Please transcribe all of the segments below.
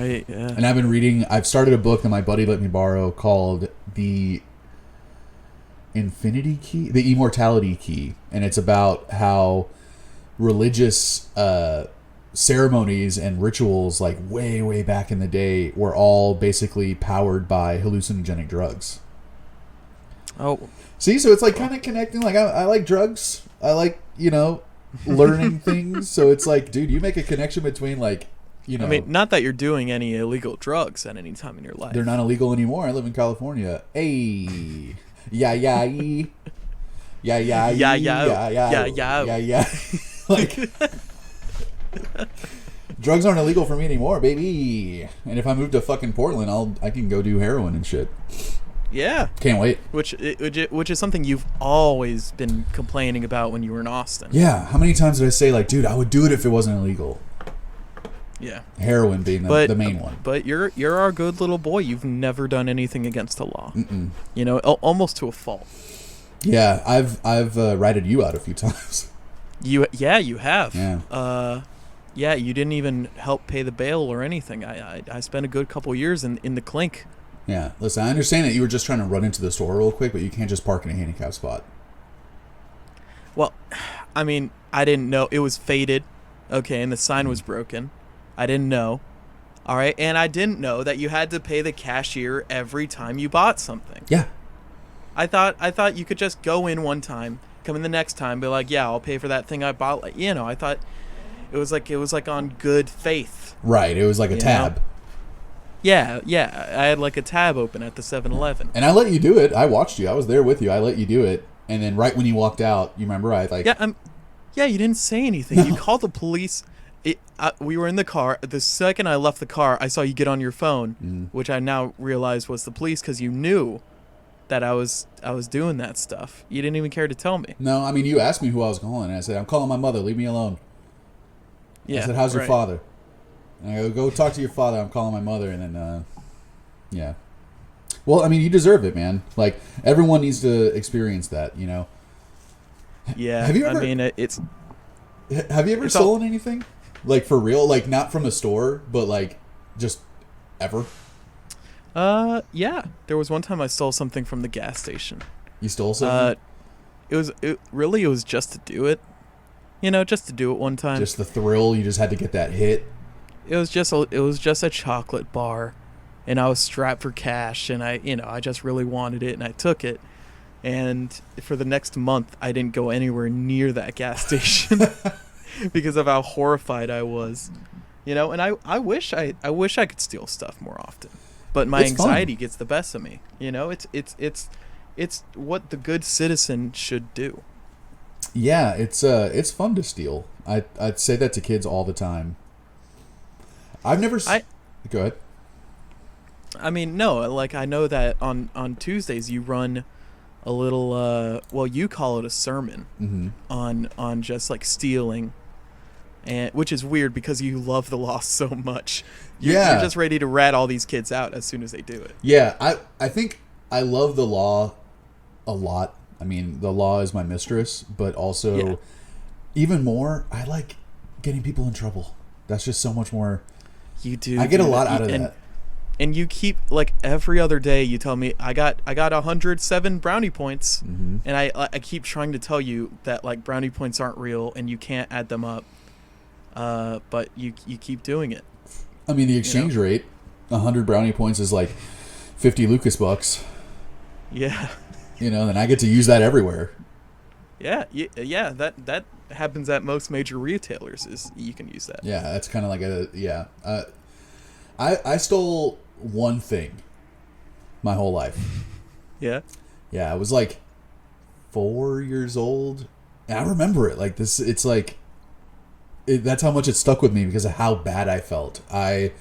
Right, yeah. And I've started a book that my buddy let me borrow called The Infinity Key, The Immortality Key. And it's about how religious ceremonies and rituals, like way, way back in the day, were all basically powered by hallucinogenic drugs. Oh. See, so it's like kind of connecting. Like, I like drugs. I like, learning things. So it's like, dude, you make a connection between, like, I mean, not that you're doing any illegal drugs at any time in your life. They're not illegal anymore. I live in California. Hey. Yeah. Like, drugs aren't illegal for me anymore, baby. And if I move to fucking Portland, I can go do heroin and shit. Yeah. Can't wait. Which is something you've always been complaining about when you were in Austin. Yeah. How many times did I say, like, dude, I would do it if it wasn't illegal? Yeah. Heroin being the main one. But you're our good little boy. You've never done anything against the law. Mm-mm. Almost to a fault. Yeah, I've ratted you out a few times. You have. Yeah. Yeah, you didn't even help pay the bail or anything. I spent a good couple years in the clink. Yeah. Listen, I understand that you were just trying to run into the store real quick, but you can't just park in a handicap spot. Well, I mean, I didn't know. It was faded. Okay, and the sign was broken. I didn't know. All right, and I didn't know that you had to pay the cashier every time you bought something. Yeah. I thought you could just go in one time, come in the next time, be like, yeah, I'll pay for that thing I bought. Like, I thought it was like on good faith. Right. It was like a tab. Yeah. I had like a tab open at the 7-Eleven. And I let you do it. I watched you. I was there with you. I let you do it. And then right when you walked out, you remember Yeah, you didn't say anything. No. You called the police. We were in the car. The second I left the car, I saw you get on your phone, which I now realize was the police because you knew that I was doing that stuff. You didn't even care to tell me. No, I mean, you asked me who I was calling, and I said, I'm calling my mother. Leave me alone. Yeah, I said, how's your father? And I go talk to your father. I'm calling my mother, and then, yeah. Well, I mean, you deserve it, man. Like, everyone needs to experience that, Yeah, have you ever, I mean, have you ever stolen anything? Like, for real? Like, not from a store, but, like, just ever? Yeah. There was one time I stole something from the gas station. You stole something? It was just to do it. Just to do it one time. Just the thrill? You just had to get that hit? It was just a chocolate bar, and I was strapped for cash, and I just really wanted it, and I took it. And for the next month, I didn't go anywhere near that gas station because of how horrified I was. And I wish I could steal stuff more often, but my anxiety gets the best of me. It's what the good citizen should do. Yeah, it's fun to steal. I'd say that to kids all the time. I've never. Go ahead. I mean, no, like I know that on Tuesdays you run a little. Well, you call it a sermon on just like stealing. And which is weird because you love the law so much. You're just ready to rat all these kids out as soon as they do it. Yeah, I think I love the law a lot. I mean, the law is my mistress, but also even more, I like getting people in trouble. That's just so much more. You do. I get a lot out of that. And you keep, like, every other day you tell me, I got 107 brownie points. And I keep trying to tell you that, like, brownie points aren't real and you can't add them up. But you keep doing it. I mean, the exchange rate, 100 brownie points is like 50 Lucas bucks. Yeah. Then I get to use that everywhere. Yeah. That happens at most major retailers. Is you can use that. Yeah, that's kind of like I stole one thing my whole life. Yeah. Yeah, I was like 4 years old, and I remember it like this. It's like. That's how much it stuck with me because of how bad I felt. I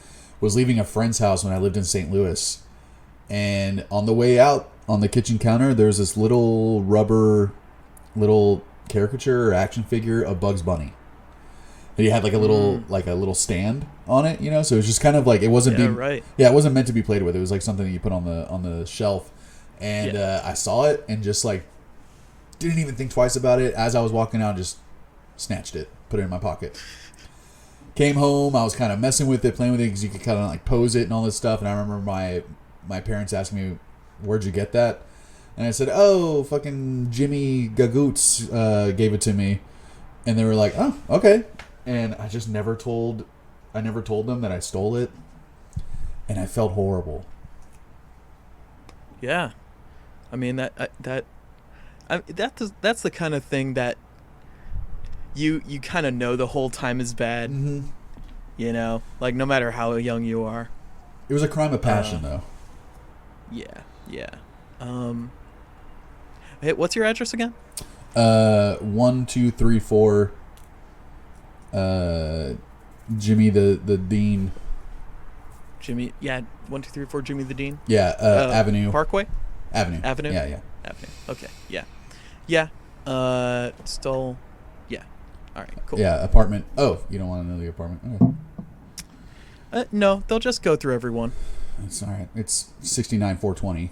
was leaving a friend's house when I lived in St. Louis, and on the way out on the kitchen counter, there's this little rubber, caricature or action figure of Bugs Bunny. And he had like a little stand on it, So it was just kind of like it wasn't it wasn't meant to be played with. It was like something that you put on the shelf, and I saw it and just like didn't even think twice about it. As I was walking out, just snatched it. Put it in my pocket. Came home, I was kind of messing with it, playing with it, because you could kind of like pose it and all this stuff. And I remember my parents asking me, "Where'd you get that?" And I said, "Oh, fucking Jimmy Gagoots gave it to me." And they were like, "Oh, okay." And I just never told them that I stole it, and I felt horrible. Yeah, I mean that's the kind of thing that you kind of know the whole time is bad. Mm-hmm. You know, like no matter how young you are. It was a crime of passion, though. Yeah. Hey, what's your address again? 1234. Jimmy the Dean. Jimmy, 1234 Jimmy the Dean. Yeah, Avenue. Parkway. Avenue. Yeah. Avenue. Okay. Yeah. Still. Yeah. All right. Cool. Yeah, apartment. Oh, you don't want to know the apartment? Oh. No, they'll just go through everyone. It's all right. It's 69420.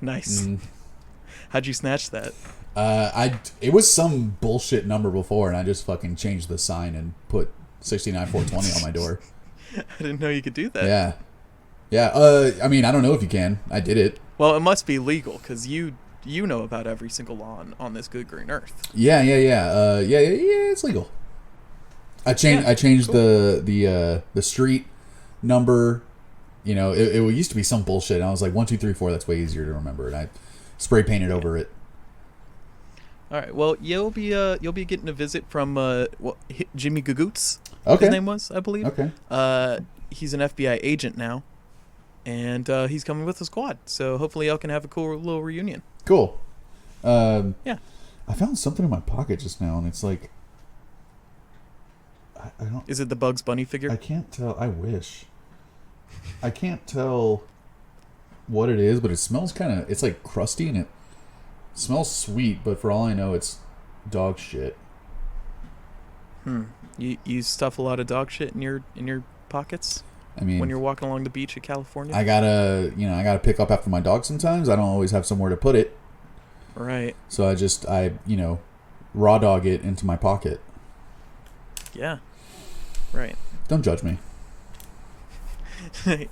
Nice. How'd you snatch that? It was some bullshit number before, and I just fucking changed the sign and put 69420 on my door. I didn't know you could do that. Yeah. I mean, I don't know if you can. I did it. Well, it must be legal because you know about every single law on this good green earth. Yeah. It's legal. I changed cool. the street number. You know, it used to be some bullshit. And I was like 1234. That's way easier to remember, and I spray painted over it. All right. Well, you'll be getting a visit from Jimmy Gagoots. Okay. His name was, I believe. Okay. He's an FBI agent now, and he's coming with the squad. So hopefully, y'all can have a cool little reunion. Cool. Yeah. I found something in my pocket just now, and it's like, I don't. Is it the Bugs Bunny figure? I can't tell. I wish. I can't tell what it is, but it smells kind of. It's like crusty, and it smells sweet. But for all I know, it's dog shit. You stuff a lot of dog shit in your pockets? I mean, when you're walking along the beach of California? I gotta pick up after my dog sometimes. I don't always have somewhere to put it. Right. So I raw dog it into my pocket. Yeah. Right. Don't judge me.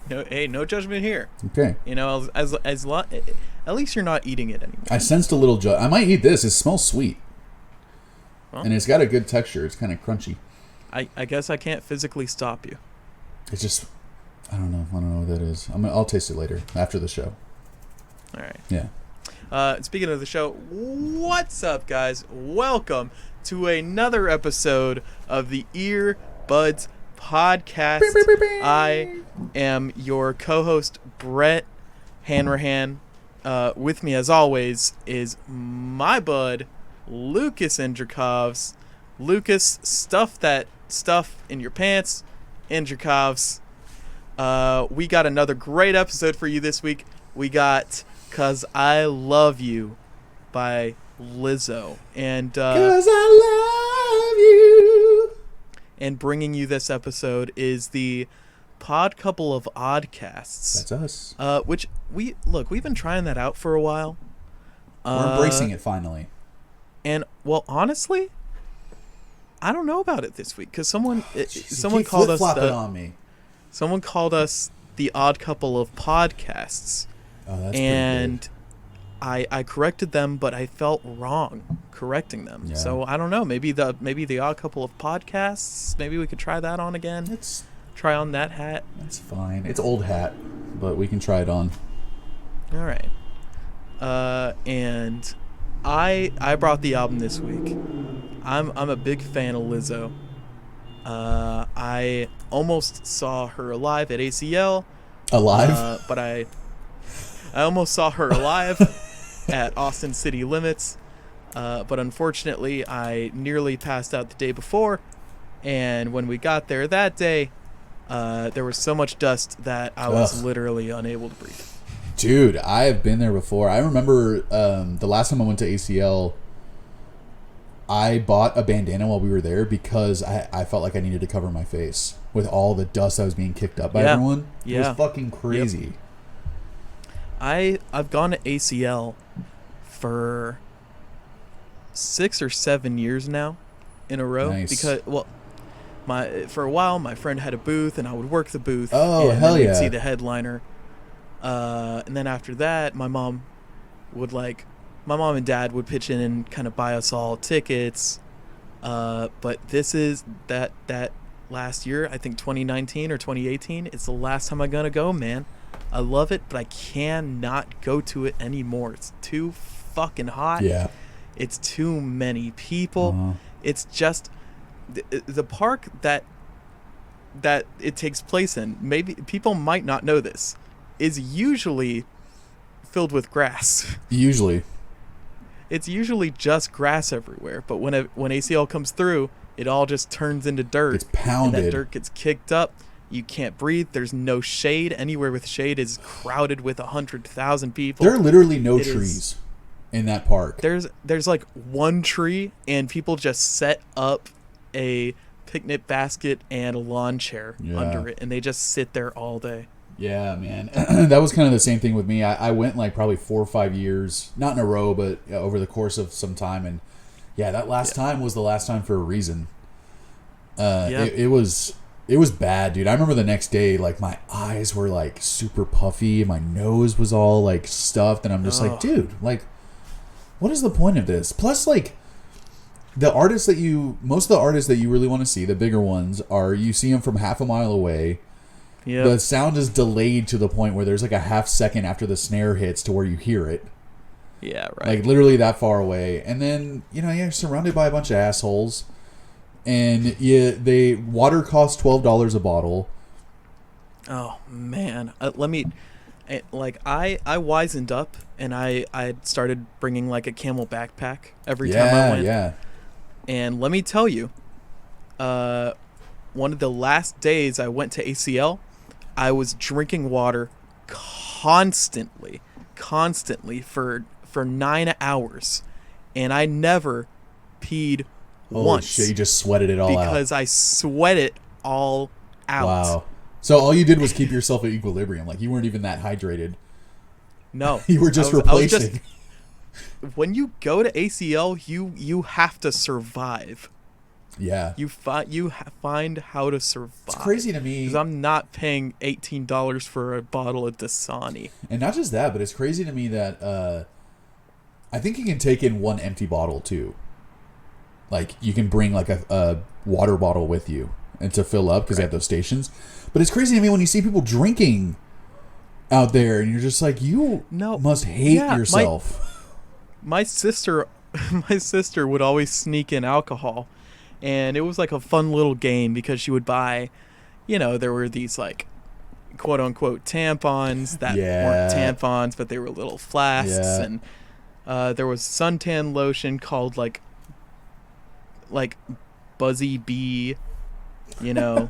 No judgment here. Okay. You know, at least you're not eating it anymore. I sensed a little I might eat this. It smells sweet. Well, and it's got a good texture. It's kind of crunchy. I guess I can't physically stop you. It's just, I don't know what that is. I'll taste it later after the show. All right. Yeah. Speaking of the show, what's up, guys? Welcome to another episode of the Earbuds Podcast. I am your co-host, Brett Hanrahan. With me, as always, is my bud, Lucas Indrikovs. Lucas, stuff that stuff in your pants, Indrikovs. We got another great episode for you this week. We got "'Cause I Love You" by Lizzo. And 'Cause I love you. And bringing you this episode is the Pod Couple of Oddcasts. That's us. Which we've been trying that out for a while. We're embracing it finally. And well, honestly, I don't know about it this week because someone called us on me. Someone called us the Odd Couple of Podcasts. Oh, that's and pretty I corrected them, but I felt wrong correcting them. Yeah. So I don't know. Maybe the Odd Couple of Podcasts. Maybe we could try that on again. Let's try on that hat. That's fine. It's old hat, but we can try it on. All right. And I brought the album this week. I'm a big fan of Lizzo. I almost saw her live at ACL. Alive? But I almost saw her live at Austin City Limits. But unfortunately, I nearly passed out the day before. And when we got there that day, there was so much dust that I was literally unable to breathe. Dude, I have been there before. I remember the last time I went to ACL, I bought a bandana while we were there because I felt like I needed to cover my face with all the dust that was being kicked up by everyone. It was fucking crazy. Yep. I've gone to ACL for 6 or 7 years now in a row. Nice. Because, well, for a while, my friend had a booth, and I would work the booth. Oh, and hell then we'd yeah. see the headliner. And then after that, my mom and dad would pitch in and kind of buy us all tickets. But this is that last year, I think 2019 or 2018, it's the last time I'm gonna go, man. I love it, but I cannot go to it anymore. It's too fucking hot. Yeah. It's too many people. Uh-huh. It's just the park that it takes place in. Maybe people might not know this. Is usually filled with grass. Usually. It's usually just grass everywhere. But when ACL comes through, it all just turns into dirt. It's pounded. And that dirt gets kicked up. You can't breathe. There's no shade. Anywhere with shade is crowded with 100,000 people. There are literally no trees in that park. There's like one tree, and people just set up a picnic basket and a lawn chair under it, and they just sit there all day. Yeah, man. That was kind of the same thing with me. I went like probably 4 or 5 years, not in a row, but over the course of some time. And yeah, that last time was the last time for a reason. It was bad, dude. I remember the next day, like my eyes were like super puffy, and my nose was all like stuffed, and I'm just like, dude, like, what is the point of this? Plus, like, most of the artists that you really want to see, the bigger ones, you see them from half a mile away. Yeah. The sound is delayed to the point where there's like a half second after the snare hits to where you hear it. Yeah, right. Like literally that far away. And then, you're surrounded by a bunch of assholes. And water costs $12 a bottle. Oh, man. I wisened up, and I started bringing like a camel backpack every time I went. Yeah. And let me tell you, one of the last days I went to ACL, I was drinking water constantly for 9 hours, and I never peed once. Shit, you just sweated it all out. Because I sweat it all out. Wow. So all you did was keep yourself at equilibrium. Like you weren't even that hydrated. No. You were just replacing. When you go to ACL, you have to survive. Yeah. You find how to survive. It's crazy to me. Because I'm not paying $18 for a bottle of Dasani. And not just that, but it's crazy to me that I think you can take in one empty bottle too. Like you can bring like a water bottle with you and to fill up because they have those stations. But it's crazy to me when you see people drinking out there and you're just like, you must hate yourself. My sister would always sneak in alcohol. And it was like a fun little game because she would buy, there were these like quote unquote tampons that weren't tampons, but they were little flasks. Yeah. And there was suntan lotion called like Buzzy Bee, and it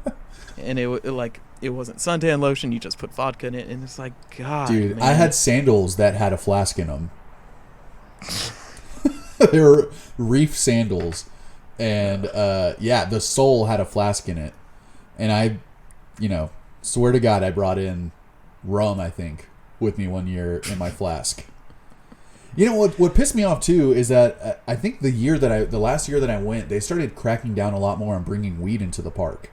wasn't suntan lotion. You just put vodka in it, and it's like, God, dude, man. I had sandals that had a flask in them. They were reef sandals. And, the sole had a flask in it. And I, swear to God, I brought in rum, I think, with me one year in my flask. What pissed me off, too, is that I think the last year that I went, they started cracking down a lot more on bringing weed into the park.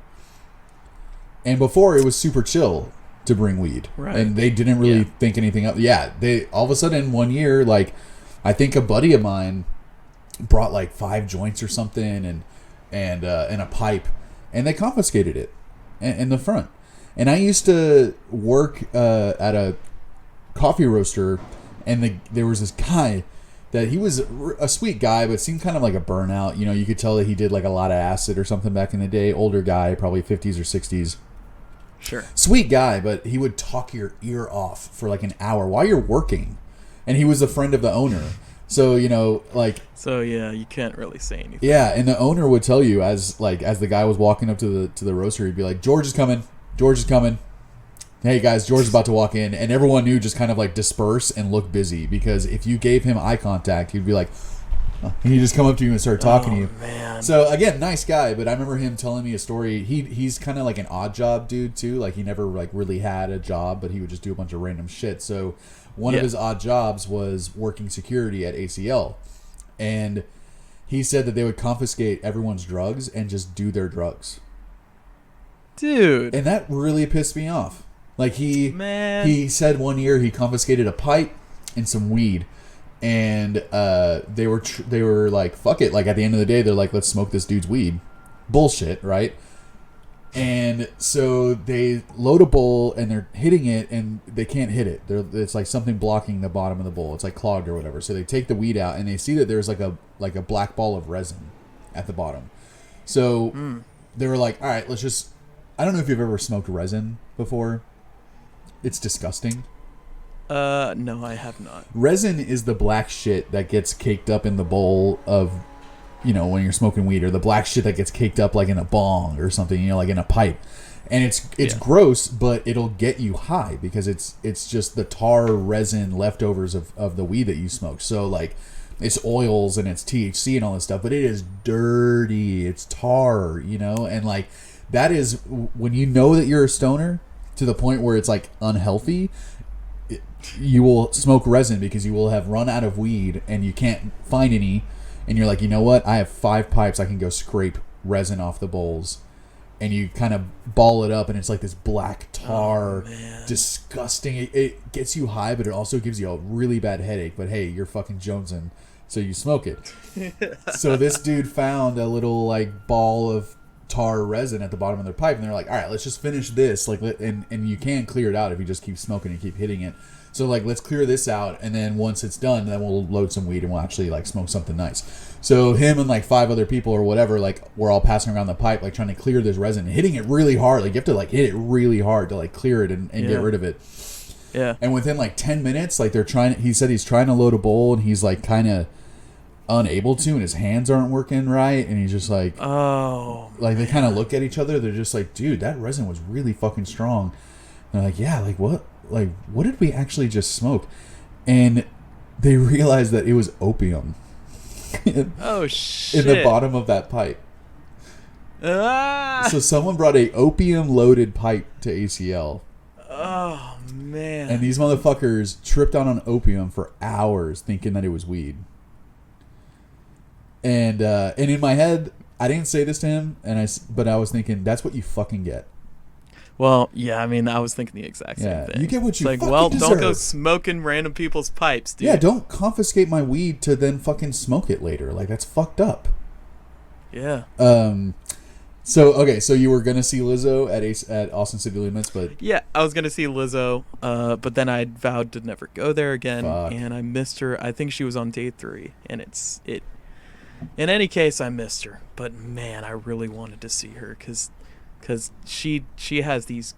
And before, it was super chill to bring weed. Right. And they didn't really think anything of. Yeah, they all of a sudden, one year, like, I think a buddy of mine brought like 5 joints or something and a pipe, and they confiscated it in the front. And I used to work at a coffee roaster, and there was this guy that he was a sweet guy, but seemed kind of like a burnout. You could tell that he did like a lot of acid or something back in the day. Older guy, probably 50s or 60s. Sure. Sweet guy, but he would talk your ear off for like an hour while you're working. And he was a friend of the owner. So, So, yeah, you can't really say anything. Yeah, and the owner would tell you as the guy was walking up to the roaster, he'd be like, George is coming. Hey, guys, George is about to walk in. And everyone knew just kind of like disperse and look busy, because if you gave him eye contact, he'd be like, he'd just come up to you and start talking to you. Man. So, again, nice guy, but I remember him telling me a story. He's kind of like an odd job dude, too. Like, he never like really had a job, but he would just do a bunch of random shit. So one of his odd jobs was working security at ACL. And he said that they would confiscate everyone's drugs and just do their drugs. Dude. And that really pissed me off. Like Man. he said one year he confiscated a pipe and some weed, and they were like, fuck it. Like at the end of the day, they're like, let's smoke this dude's weed. Bullshit, right? And so they load a bowl and they're hitting it and they can't hit it. It's like something blocking the bottom of the bowl. It's like clogged or whatever. So they take the weed out and they see that there's like a black ball of resin at the bottom. So they were like, all right, let's just. I don't know if you've ever smoked resin before. It's disgusting. No, I have not. Resin is the black shit that gets caked up in the bowl of, when you're smoking weed, or the black shit that gets caked up like in a bong or something, like in a pipe. And it's gross, but it'll get you high because it's just the tar resin leftovers of the weed that you smoke. So like it's oils and it's THC and all this stuff, but it is dirty. It's tar, and like that is when you know that you're a stoner to the point where it's like unhealthy. You will smoke resin because you will have run out of weed and you can't find any. And you're like, you know what? I have 5 pipes. I can go scrape resin off the bowls. And you kind of ball it up, and it's like this black tar, disgusting. It gets you high, but it also gives you a really bad headache. But hey, you're fucking jonesing, so you smoke it. So this dude found a little like ball of tar resin at the bottom of their pipe, and they're like, all right, let's just finish this. Like, and you can clear it out if you just keep smoking and keep hitting it. So like, let's clear this out, and then once it's done, then we'll load some weed and we'll actually like smoke something nice. So him and like 5 other people or whatever, like we're all passing around the pipe, like trying to clear this resin, and hitting it really hard. Like you have to like hit it really hard to like clear it and get rid of it. Yeah. And within like 10 minutes, like he said he's trying to load a bowl and he's like kind of unable to, and his hands aren't working right, and he's just like, like they kind of look at each other. They're just like, dude, that resin was really fucking strong. And they're like, yeah, like what? Like, what did we actually just smoke? And they realized that it was opium. Oh, shit. In the bottom of that pipe. So someone brought a opium-loaded pipe to ACL. Oh, man. And these motherfuckers tripped out on opium for hours thinking that it was weed. And in my head, I didn't say this to him, but I was thinking, that's what you fucking get. Well, yeah, I mean, I was thinking the exact same thing. You get what you fucking well, deserve. don't go smoking random people's pipes, dude. Yeah, don't confiscate my weed to then fucking smoke it later. Like, that's fucked up. Yeah. So you were gonna see Lizzo at Austin City Limits, but yeah, I was gonna see Lizzo, but then I vowed to never go there again, Fuck. and I missed her. I think she was on day 3, and it. In any case, I missed her, but man, I really wanted to see her because she has these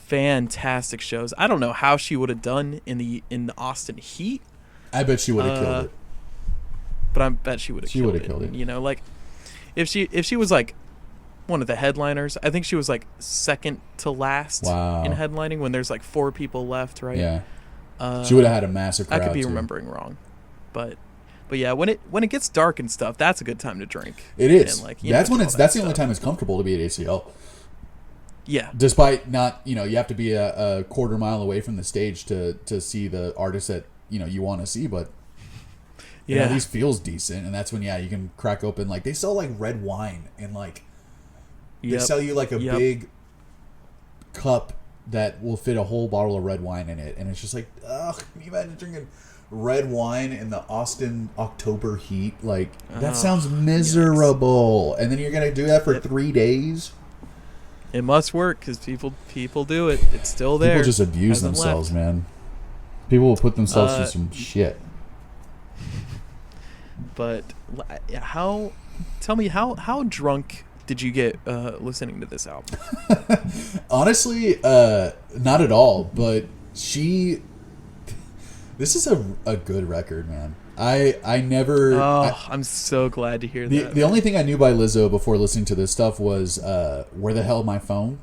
fantastic shows. I don't know how she would have done in the Austin heat. I bet she would have killed it. But I bet she would have killed it. Like if she was like one of the headliners, I think she was like second to last in headlining when there's like 4 people left, right? Yeah. She would have had a massive crowd. I could be too. remembering wrong, but yeah, when it gets dark and stuff, that's a good time to drink. It is. And that's the only time it's comfortable to be at ACL. Yeah. Despite not, you have to be a quarter mile away from the stage to see the artist that you want to see, but it at least feels decent, and that's when you can crack open like they sell like red wine and like they sell you like a big cup that will fit a whole bottle of red wine in it, and it's just like, ugh, can you imagine drinking red wine in the Austin October heat? Like that sounds miserable. Yes. And then you're gonna do that for 3 days. It must work because people do it. It's still there. People just abuse themselves, man. People will put themselves through some shit. But tell me how drunk did you get listening to this album? Honestly, not at all. But this is a good record, man. I never. I'm so glad to hear that. The only thing I knew by Lizzo before listening to this stuff was "Where the Hell My Phone."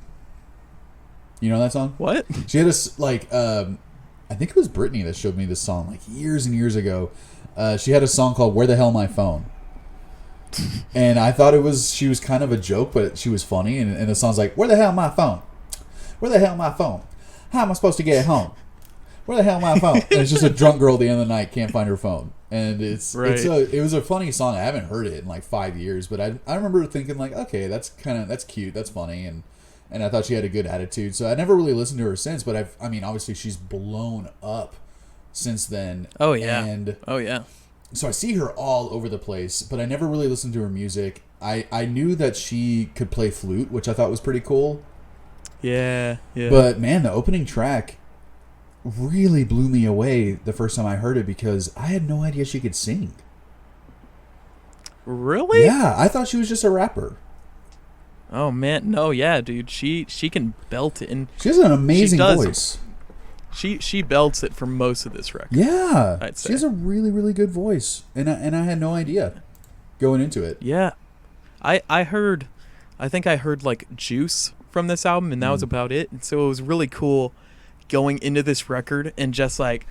You know that song? What? She had I think it was Brittany that showed me this song like years and years ago. She had a song called "Where the Hell My Phone," and I thought she was kind of a joke, but she was funny. And the song's like, "Where the hell my phone? Where the hell my phone? How am I supposed to get home? Where the hell my phone?" And it's just a drunk girl at the end of the night can't find her phone. And Right. it was a funny song. I haven't heard it in like 5 years, but I remember thinking like, okay, that's cute, that's funny, and I thought she had a good attitude. So I never really listened to her since, but I mean, obviously she's blown up since then. Oh yeah. And Oh yeah. so I see her all over the place, but I never really listened to her music. I knew that she could play flute, which I thought was pretty cool. Yeah. Yeah. But man, the opening track really blew me away the first time I heard it because I had no idea she could sing. Really? Yeah, I thought she was just a rapper. Oh man, no, yeah, dude. She can belt it, and She has an amazing does. voice. she belts it for most of this record. Yeah, I'd say. she has a really, really good voice, and I had no idea going into it. Yeah, I think I heard like Juice from this album, and that was about it. And so it was really cool going into this record, and just like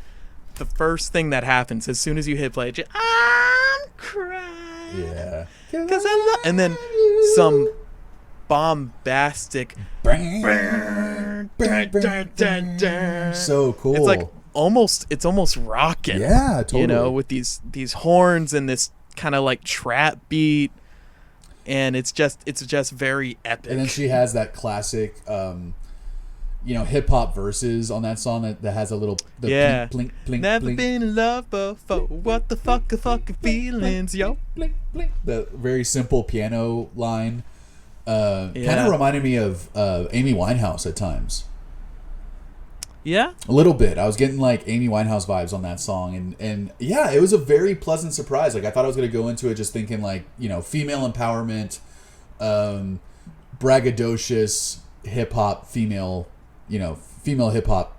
the first thing that happens as soon as you hit play, just, I'm crying. Yeah, Cause I love, and then some bombastic, so cool. it's like it's almost rocking. Yeah, totally. You know, with these horns and this kind of like trap beat, and it's just very epic. And then she has that classic, hip hop verses on that song that has a little Yeah. blink, blink, Never blink, been in love before. What the fucking feelings, yo? blink, blink. The very simple piano line. Kind Yeah. of reminded me of Amy Winehouse at times. Yeah. A little bit. I was getting like Amy Winehouse vibes on that song, and yeah, it was a very pleasant surprise. Like I thought I was gonna go into it just thinking like female empowerment, braggadocious hip hop, female hip hop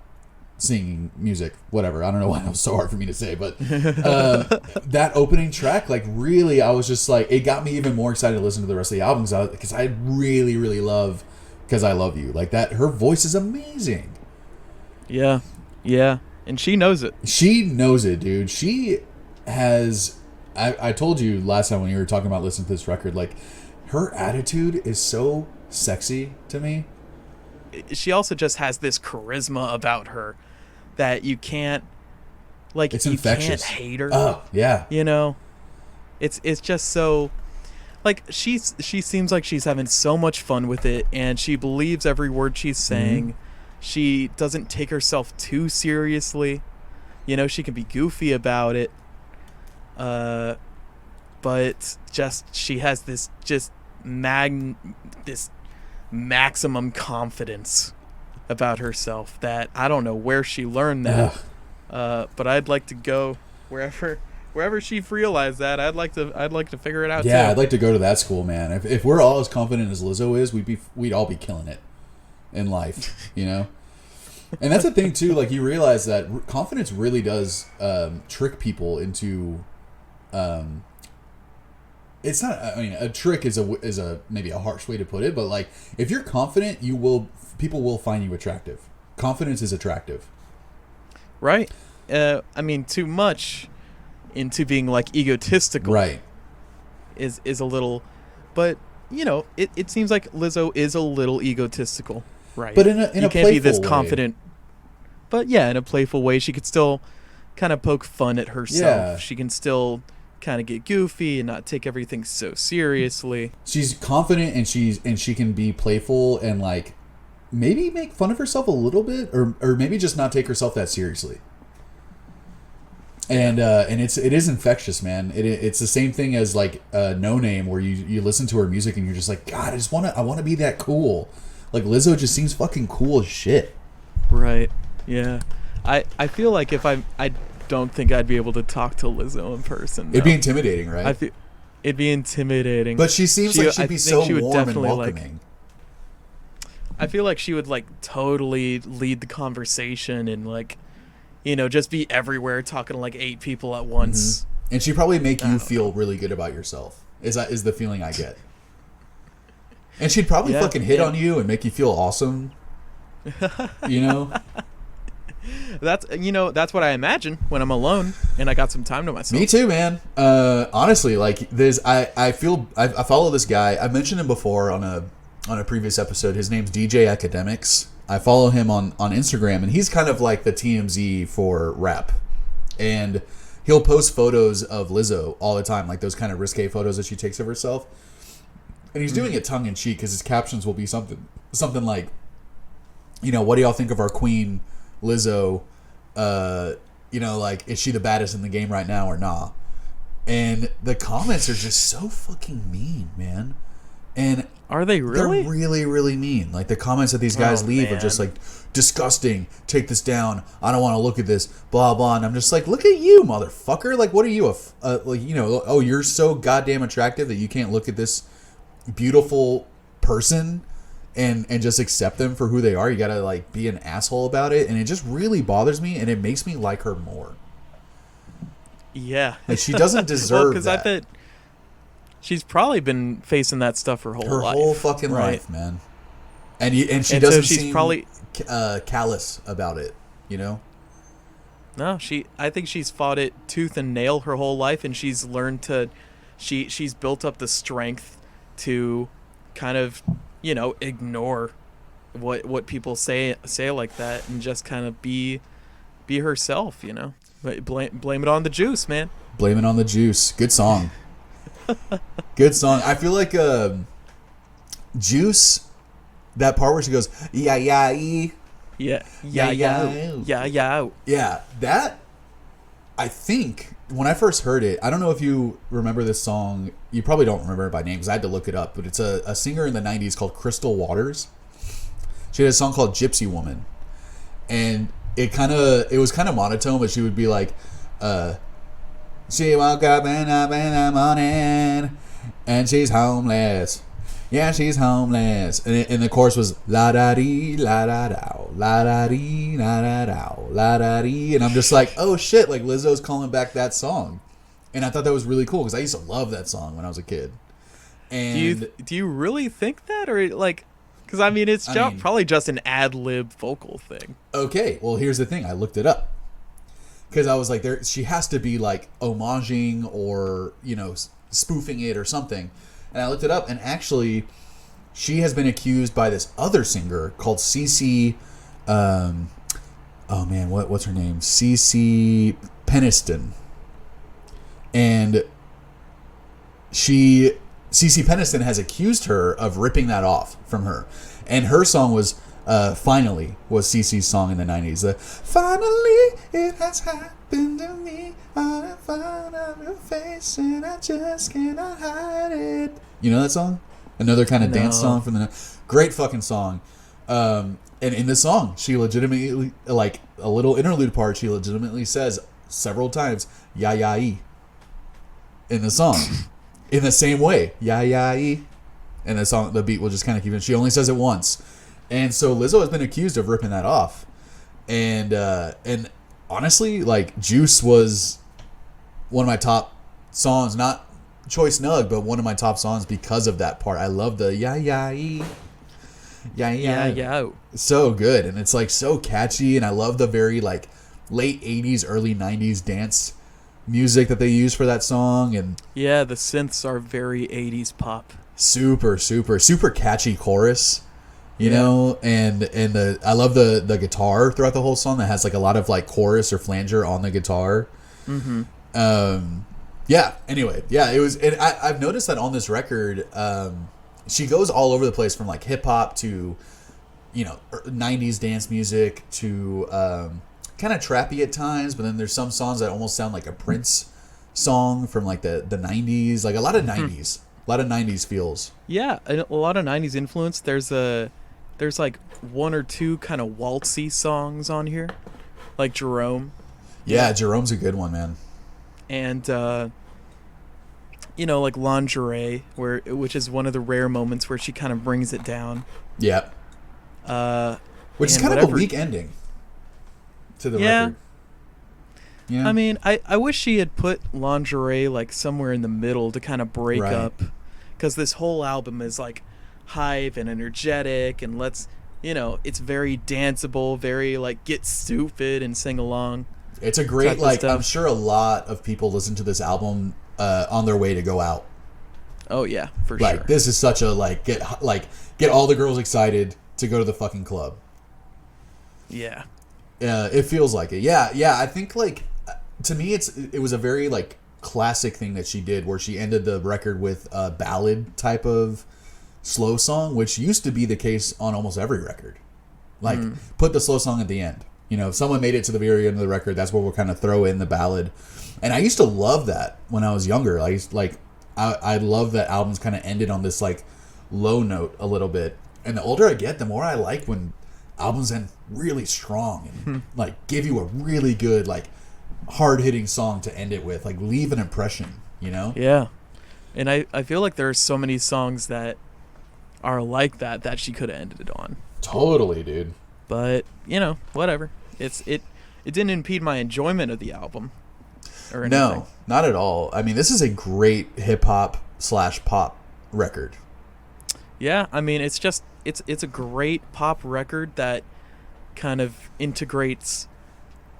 singing music, whatever. I don't know why that was so hard for me to say, but that opening track, like really, I was just like, it got me even more excited to listen to the rest of the album because I really, really love "Cause I Love You." Like that, her voice is amazing. Yeah. Yeah. And she knows it. She knows it, dude. She has. I told you last time when you were talking about listening to this record, like her attitude is so sexy to me. She also just has this charisma about her that you can't, like, It's you infectious. can't hate her. Oh yeah, You know, it's just so, like, she seems like she's having so much fun with it, and she believes every word she's saying. She doesn't take herself too seriously. You know, she can be goofy about it. But just she has this this maximum confidence about herself that I don't know where she learned that. But I'd like to go wherever she realized that. I'd like to figure it out. yeah. too. I'd like to go to that school, man. If we're all as confident as Lizzo is, we'd all be killing it in life, you know. And that's the thing too. Like you realize that confidence really does trick people into. It's not. I mean, a trick is a maybe a harsh way to put it, but like if you're confident, people will find you attractive. Confidence is attractive, Right. I mean, too much into being like egotistical. right? Is a little, but it seems like Lizzo is a little egotistical, right? But in a you can't be this playful way. confident. But yeah, in a playful way, she could still kind of poke fun at herself. Yeah. She can still kind of get goofy and not take everything so seriously. She's confident and she can be playful and like maybe make fun of herself a little bit or maybe just not take herself that seriously. And it is infectious, man. It's the same thing as like No Name, where you listen to her music and you're just like, God, I want to be that cool. Like Lizzo just seems fucking cool as shit. Right. Yeah. I feel like if I don't think I'd be able to talk to Lizzo in person. It'd be intimidating, right? It'd be intimidating. But she seems like she'd be so she would warm and definitely, welcoming. I feel like she would like totally lead the conversation and like, just be everywhere talking to like 8 people at once. Mm-hmm. And she'd probably make you feel really good about yourself. Is the feeling I get. And she'd probably fucking hit on you and make you feel awesome. That's what I imagine when I'm alone and I got some time to myself. Me too, man. Honestly, like there's I follow this guy. I mentioned him before on a previous episode. His name's DJ Academics. I follow him on Instagram, and he's kind of like the TMZ for rap. And he'll post photos of Lizzo all the time, like those kind of risque photos that she takes of herself. And he's doing it tongue in cheek because his captions will be something like, you know, what do y'all think of our queen Lizzo? You know, like, is she the baddest in the game right now or nah? And the comments are just so fucking mean, man. And are they really? They're really, really mean. Like, the comments that these guys leave are just like, disgusting, take this down, I don't want to look at this, blah blah. And I'm just like, look at you, motherfucker. Like, what are you, like, you know, oh, you're so goddamn attractive that you can't look at this beautiful person and just accept them for who they are? You gotta, like, be an asshole about it. And it just really bothers me, and it makes me like her more. Yeah. Like, she doesn't deserve because that. I bet she's probably been facing that stuff her whole life. Her whole fucking life, man. And she and doesn't so she's seem probably callous about it, you know? No, I think she's fought it tooth and nail her whole life, and she's learned to she's built up the strength to kind of, you know, ignore what people say like that and just kind of be herself, you know. But blame it on the juice, man. Blame it on the juice. Good song. Good song. I feel like Juice, that part where she goes, yeah, yeah, yeah, yeah, that, I think, when I first heard it, I don't know if you remember this song. You probably don't remember it by name because I had to look it up, but it's a singer in the 90s called Crystal Waters. She had a song called Gypsy Woman, and it was kind of monotone, but she would be like, she woke up in the morning and she's homeless. Yeah, she's homeless. And the chorus was la da dee, la da dow, la da dee, la da dow, la da dee. And I'm just like, oh shit, like Lizzo's calling back that song. And I thought that was really cool because I used to love that song when I was a kid. And do you really think that, or like, because I mean it's probably just an ad lib vocal thing. Okay, well here's the thing. I looked it up because I was like, she has to be like homaging or, you know, spoofing it or something. And I looked it up, and actually, she has been accused by this other singer called CeCe. Oh man, what's her name? CeCe Peniston. And CeCe Peniston has accused her of ripping that off from her, and her song was "Finally" was CeCe's song in the 90s. Finally, it has happened to me. I found out your face and I just cannot hide it. You know that song? Another kind of dance song from the great fucking song. And in the song, she legitimately, like a little interlude part, she legitimately says several times "ya ya e" in the song, in the same way, "ya ya e," and the song, the beat will just kind of keep it. She only says it once, and so Lizzo has been accused of ripping that off, and honestly, like, Juice was one of my top songs, not choice nug, but one of my top songs because of that part. I love the yeah yeah yeah yeah yeah. So good, and it's like so catchy, and I love the very like late 80s, early 90s dance music that they use for that song. And yeah, the synths are very 80s pop. Super catchy chorus. You know, and I love the guitar throughout the whole song that has like a lot of like chorus or flanger on the guitar. Mm-hmm. Anyway, it was, and I've noticed that on this record, she goes all over the place from like hip hop to, you know, 90s dance music to kind of trappy at times, but then there's some songs that almost sound like a Prince song from like the 90s, like a lot of 90s. A lot of 90s feels. Yeah, a lot of 90s influence. There's like one or two kind of waltzy songs on here, like Jerome. Yeah, Jerome's a good one, man. And you know, like Lingerie, which is one of the rare moments where she kind of brings it down. Yeah. Which is kind of a weak ending to the record. Yeah. I mean, I wish she had put Lingerie like somewhere in the middle to kind of break up, because this whole album is like hype and energetic, and it's very danceable, very like get stupid and sing along. It's a great, like, I'm sure a lot of people listen to this album on their way to go out. Oh yeah, for sure. Like, this is such a get all the girls excited to go to the fucking club. Yeah. It feels like it. Yeah. I think like to me, it was a very like classic thing that she did, where she ended the record with a ballad type of slow song, which used to be the case on almost every record. Like, put the slow song at the end. You know, if someone made it to the very end of the record, that's where we'll kind of throw in the ballad. And I used to love that when I was younger. I love that albums kind of ended on this like low note a little bit. And the older I get, the more I like when albums end really strong and like give you a really good like hard hitting song to end it with, like leave an impression, you know? Yeah. And I feel like there are so many songs that are like that she could have ended it on. Totally, dude. But, you know, whatever. It didn't impede my enjoyment of the album or anything. No, not at all. I mean, this is a great hip hop / pop record. Yeah, I mean, it's a great pop record that kind of integrates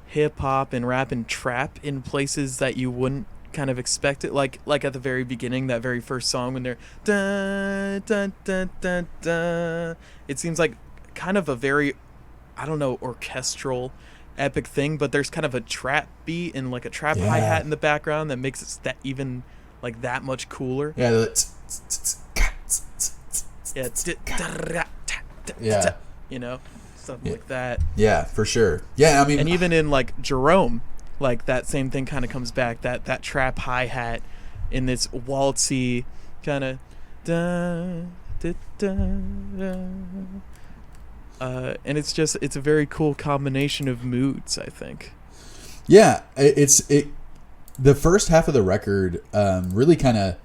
hip hop and rap and trap in places that you wouldn't kind of expect it. Like at the very beginning, that very first song when they're dun dun dun dun dun. It seems like kind of a very, I don't know, orchestral, epic thing, but there's kind of a trap beat and like a trap hi-hat in the background that makes it that even like that much cooler. Yeah. Yeah. You know, something like that. Yeah, for sure. Yeah, I mean, and even in like Jerome, like that same thing kind of comes back, that trap hi-hat in this waltzy kind of and it's a very cool combination of moods, I think. Yeah, the first half of the record really kind of,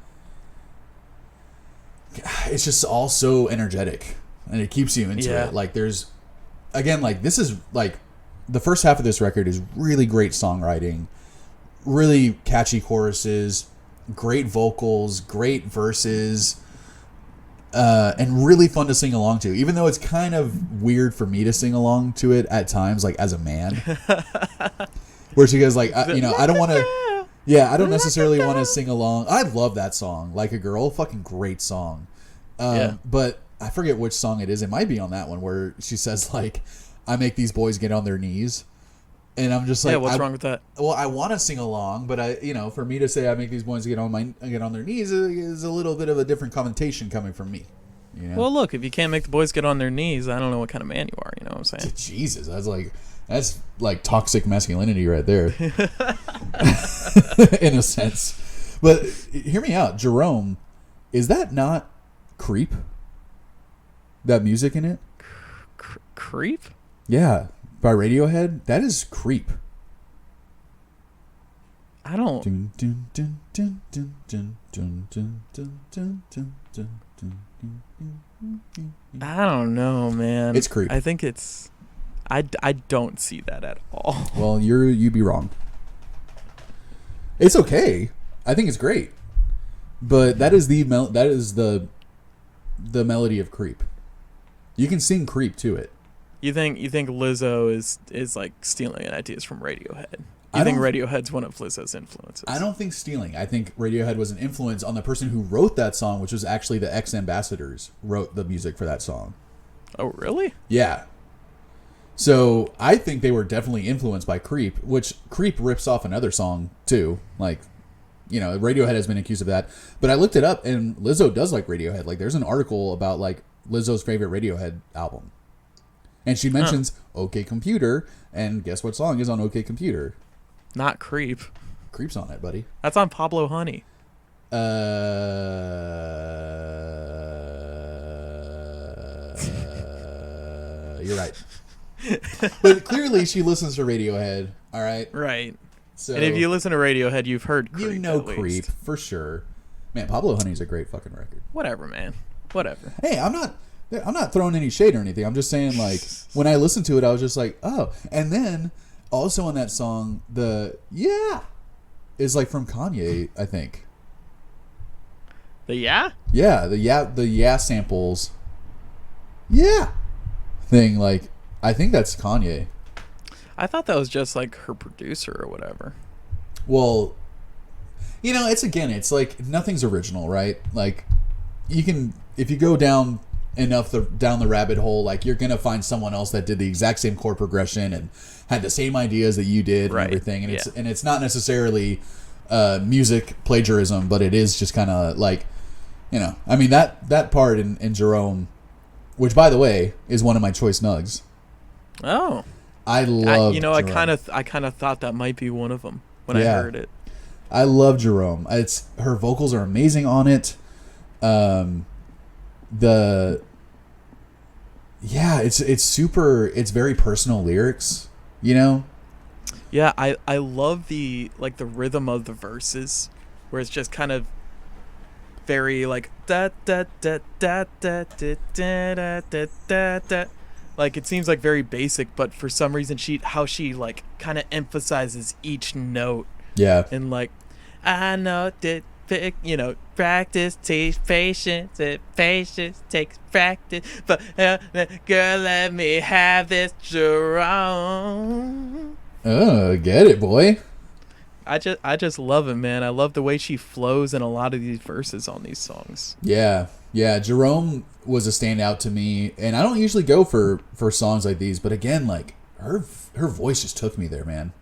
it's just all so energetic and it keeps you into it. Like there's, again, like this is like the first half of this record is really great songwriting, really catchy choruses, great vocals, great verses, and really fun to sing along to, even though it's kind of weird for me to sing along to it at times, like as a man, where she goes like, I don't want to, I don't necessarily want to sing along. I love that song, Like a Girl, fucking great song. But I forget which song it is. It might be on that one where she says like, I make these boys get on their knees. And I'm just like, yeah, what's wrong with that? Well, I want to sing along, but for me to say I make these boys get on their knees is a little bit of a different connotation coming from me. You know? Well, look, if you can't make the boys get on their knees, I don't know what kind of man you are. You know what I'm saying? Jesus, that's like toxic masculinity right there, in a sense. But hear me out, Jerome. Is that not Creep? That music in it? Creep? Yeah. By Radiohead, that is Creep. I don't. I don't know, man. It's Creep. I think it's. I don't see that at all. Well, you'd be wrong. It's okay. I think it's great, but that is the melody of Creep. You can sing Creep to it. You think Lizzo is like stealing ideas from Radiohead? You think Radiohead's one of Lizzo's influences? I don't think stealing. I think Radiohead was an influence on the person who wrote that song, which was actually the X-Ambassadors wrote the music for that song. Oh, really? Yeah. So I think they were definitely influenced by Creep, which Creep rips off another song too. Like, Radiohead has been accused of that. But I looked it up, and Lizzo does like Radiohead. Like, there's an article about like Lizzo's favorite Radiohead album. And she mentions OK Computer, and guess what song is on OK Computer? Not Creep. Creep's on it, buddy. That's on Pablo Honey. You're right. But clearly she listens to Radiohead, all right? Right. So, and if you listen to Radiohead, you've heard Creep. You know at Creep, least. for sure. Man, Pablo Honey's a great fucking record. Whatever, man. Whatever. Hey, I'm not throwing any shade or anything. I'm just saying, like, when I listened to it, I was just like, oh. And then, also on that song, the yeah is like from Kanye, I think. The yeah? Yeah, the yeah samples. Yeah. Thing, like, I think that's Kanye. I thought that was just like her producer or whatever. Well, it's like nothing's original, right? Like, you can, if you go down enough down the rabbit hole, like you're gonna find someone else that did the exact same chord progression and had the same ideas that you did and everything. And it's not necessarily music plagiarism, but it is just kind of like, I mean that part in Jerome, which by the way is one of my choice nugs. Oh, I love. I kind of thought that might be one of them when I heard it. I love Jerome. Her vocals are amazing on it. It's super. It's very personal lyrics. Yeah, I love the rhythm of the verses, where it's just kind of very like da da da da da da da da da da. Like it seems like very basic, but for some reason she like kind of emphasizes each note. Yeah. And like, I know that practice takes patience, and patience takes practice. But girl, let me have this Jerome. Oh, get it, boy. I just love it, man. I love the way she flows in a lot of these verses on these songs. Yeah. Jerome was a standout to me, and I don't usually go for songs like these, but again, like her voice just took me there, man.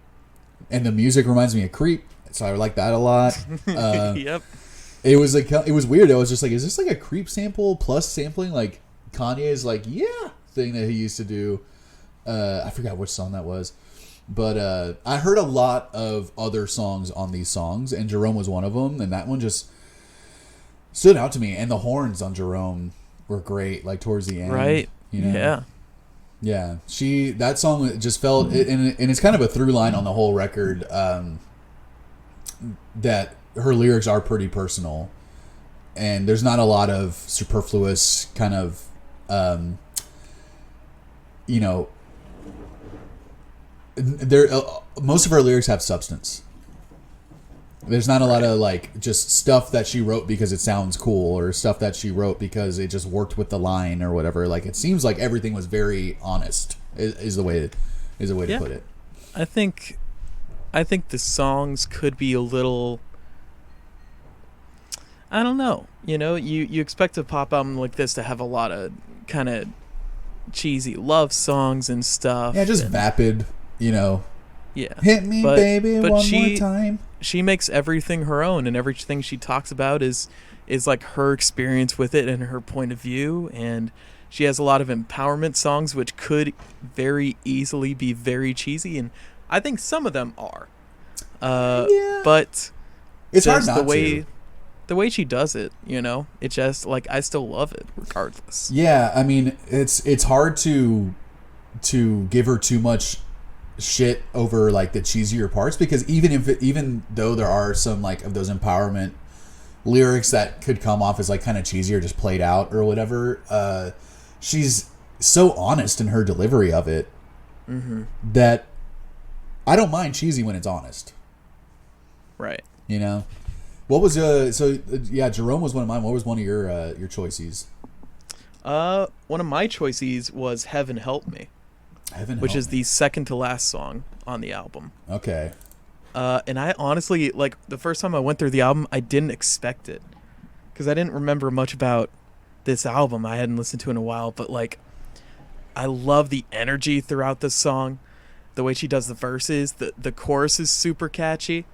And the music reminds me of Creep, so I like that a lot. Yep. It was weird. I was just like, is this like a Creep sample plus sampling like Kanye's like thing that he used to do? I forgot which song that was, but I heard a lot of other songs on these songs, and Jerome was one of them, and that one just stood out to me. And the horns on Jerome were great, like towards the end, right? Yeah. That song just felt, and it's kind of a through line on the whole record, that her lyrics are pretty personal, and there's not a lot of superfluous kind of, most of her lyrics have substance. There's not a lot of like just stuff that she wrote because it sounds cool, or stuff that she wrote because it just worked with the line or whatever. Like it seems like everything was very honest. Is the way to put it. I think the songs could be a little. I don't know. You expect a pop album like this to have a lot of kind of cheesy love songs and stuff. Yeah, just vapid. Yeah. Hit me, baby, one more time. She makes everything her own, and everything she talks about is like her experience with it and her point of view. And she has a lot of empowerment songs, which could very easily be very cheesy, and I think some of them are. But it's hard not to. The way she does it, it just like I still love it regardless. Yeah, I mean it's hard to give her too much shit over like the cheesier parts, because even though there are some like of those empowerment lyrics that could come off as like kind of cheesy or just played out or whatever, she's so honest in her delivery of it, that I don't mind cheesy when it's honest. Right. What was Jerome was one of mine. What was one of your choices? One of my choices was Heaven Help Me. Which is the second to last song on the album. Okay. And I honestly, like, the first time I went through the album, I didn't expect it, because I didn't remember much about this album. I hadn't listened to it in a while, but like, I love the energy throughout this song, the way she does the verses. The chorus is super catchy,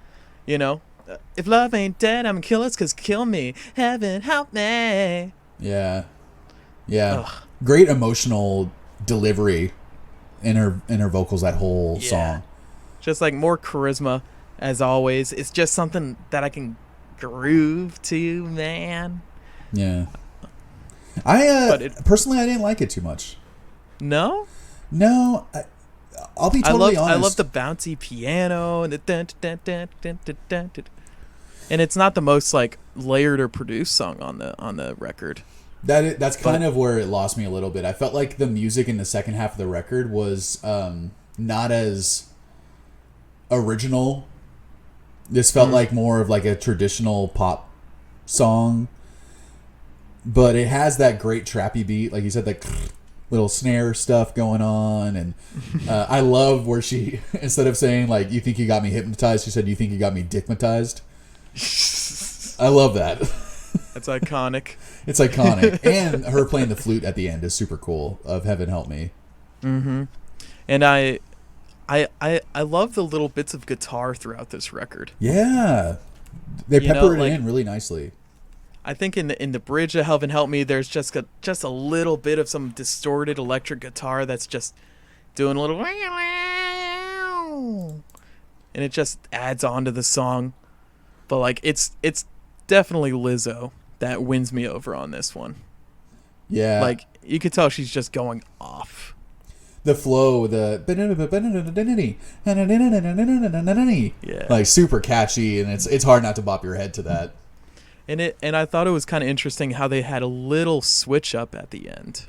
If love ain't dead, I'm gonna kill us, 'cause kill me. Heaven help me. Yeah. Ugh. Great emotional delivery in her vocals, that whole song. Just like more charisma as always. It's just something that I can groove to, man. Yeah. Personally I didn't like it too much. No, I'll be totally honest. I love the bouncy piano and the dun, dun, dun, dun, dun, dun, dun. And it's not the most like layered or produced song on the record. That's kind of where it lost me a little bit. I felt like the music in the second half of the record was not as original. This felt like more of like a traditional pop song, but it has that great trappy beat, like you said, like little snare stuff going on. And I love where she, instead of saying like, "You think you got me hypnotized," she said, "You think you got me dickmatized." I love that. That's iconic. It's iconic. And her playing the flute at the end is super cool, of Heaven Help Me. Mm-hmm. And I love the little bits of guitar throughout this record. Yeah. They pepper it in really nicely. I think in the bridge of Heaven Help Me, there's just a little bit of some distorted electric guitar that's just doing a little, and it just adds on to the song. But like it's definitely Lizzo that wins me over on this one. Yeah. Like you could tell she's just going off. The flow, like super catchy, and it's hard not to bop your head to that. And I thought it was kind of interesting how they had a little switch up at the end.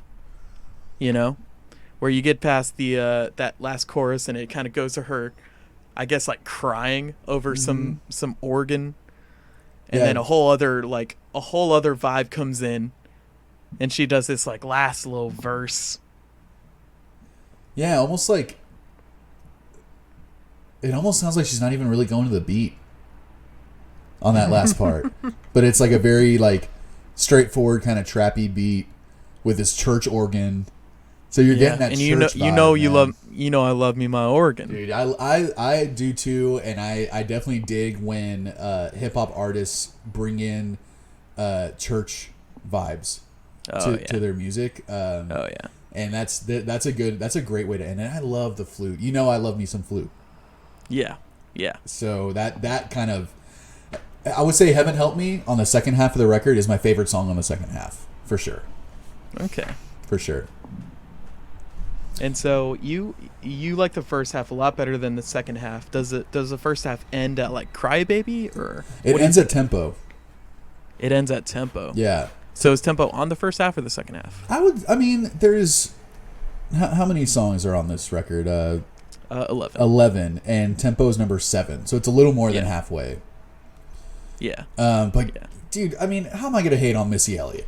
You know, where you get past the that last chorus and it kind of goes to her, I guess, like crying over some organ, and then a whole other vibe comes in, and she does this like last little verse. Yeah, almost like it almost sounds like she's not even really going to the beat on that last part. But it's like a very like straightforward kind of trappy beat with this church organ. So you're getting that and church vibe, I love me my organ. Dude, I do too, and I definitely dig when hip hop artists bring in church vibes to their music. And that's a great way to end it. I love the flute. I love me some flute. Yeah. So that kind of, I would say Heaven Help Me on the second half of the record is my favorite song on the second half, for sure. Okay. For sure. And so you like the first half a lot better than the second half. Does the first half end at like Crybaby, or it ends at tempo? It ends at tempo. Yeah. So is tempo on the first half or the second half? There's how many songs are on this record? 11. 11, and tempo is number 7, so it's a little more than halfway. Yeah. Dude, how am I gonna hate on Missy Elliott?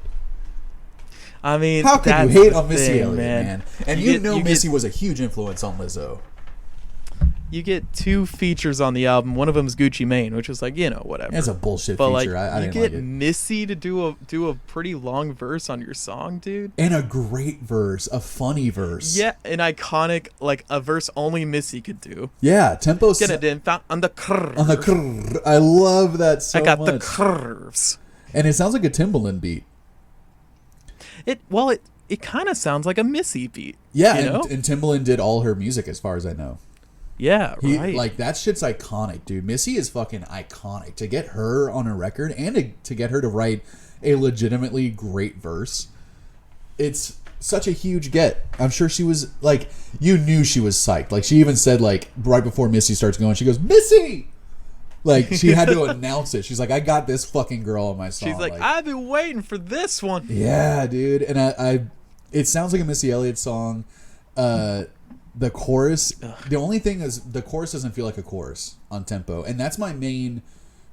How can you hate on Missy Elliott, man? And Missy was a huge influence on Lizzo. You get 2 features on the album. One of them is Gucci Mane, which was like, whatever. It's a bullshit but feature. I didn't like it. You get Missy to do a pretty long verse on your song, dude. And a great verse, a funny verse. Yeah, an iconic, like a verse only Missy could do. Yeah, tempo. Get it in on the curve. On the curve. I love that so much. I got the curves. And it sounds like a Timbaland beat. It kind of sounds like a Missy beat. Yeah, and Timbaland did all her music as far as I know. Yeah, right. Like, that shit's iconic, dude. Missy is fucking iconic. To get her on a record and to get her to write a legitimately great verse, it's such a huge get. I'm sure she was, like, you knew she was psyched. Like, she even said, like, right before Missy starts going, she goes, Missy! Like, she had to announce it. She's like, I got this fucking girl on my song. She's like, I've been waiting for this one. Yeah, dude. And it sounds like a Missy Elliott song. The chorus, the only thing is the chorus doesn't feel like a chorus on tempo, and that's my main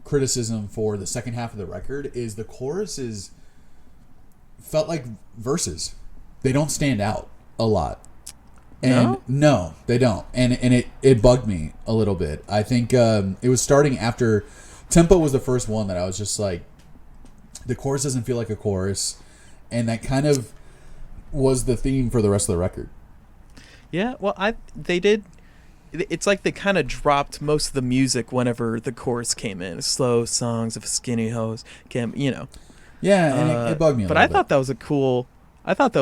criticism for the second half of the record. Is the choruses felt like verses. They don't stand out a lot, and no they don't, and it bugged me a little bit. I think it was starting after tempo was the first one that I was just like, the chorus doesn't feel like a chorus, and that kind of was the theme for the rest of the record. Yeah, well, they did. It's like they kind of dropped most of the music whenever the chorus came in. Slow songs of skinny hoes, Yeah, and it bugged me a little bit. I thought that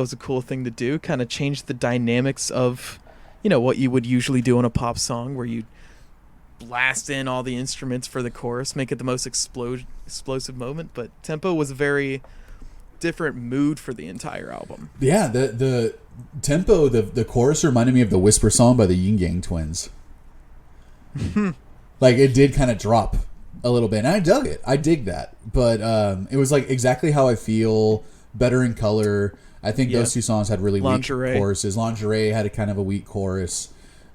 was a cool thing to do. Kind of change the dynamics of, what you would usually do in a pop song, where you blast in all the instruments for the chorus, make it the most explosive moment. But tempo was a very different mood for the entire album. Yeah, the tempo, the chorus reminded me of the Whisper song by the Yin Yang Twins. Like, it did kind of drop a little bit, and I dug it. I dig that, but it was like exactly how I feel. Better in Color. I think those 2 songs had really weak choruses. Lingerie had a kind of a weak chorus.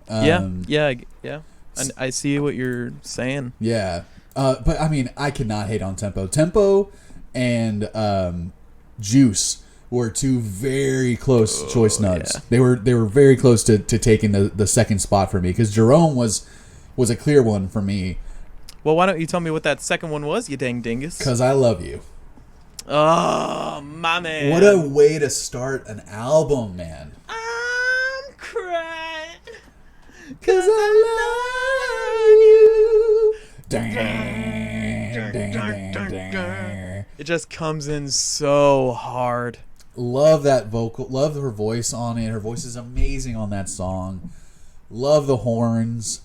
Yeah. And I see what you're saying. Yeah, but I cannot hate on tempo. Tempo and Juice were 2 very close choice nuts. Yeah. They were very close to taking the second spot for me, because Jerome was a clear one for me. Well, why don't you tell me what that second one was, you dang dingus? Because I Love You. Oh, my man. What a way to start an album, man. I'm crying 'Cause I love you. Dang, dang, dang, dang. It just comes in so hard. Love that vocal. Love her voice on it. Her voice is amazing on that song. Love the horns.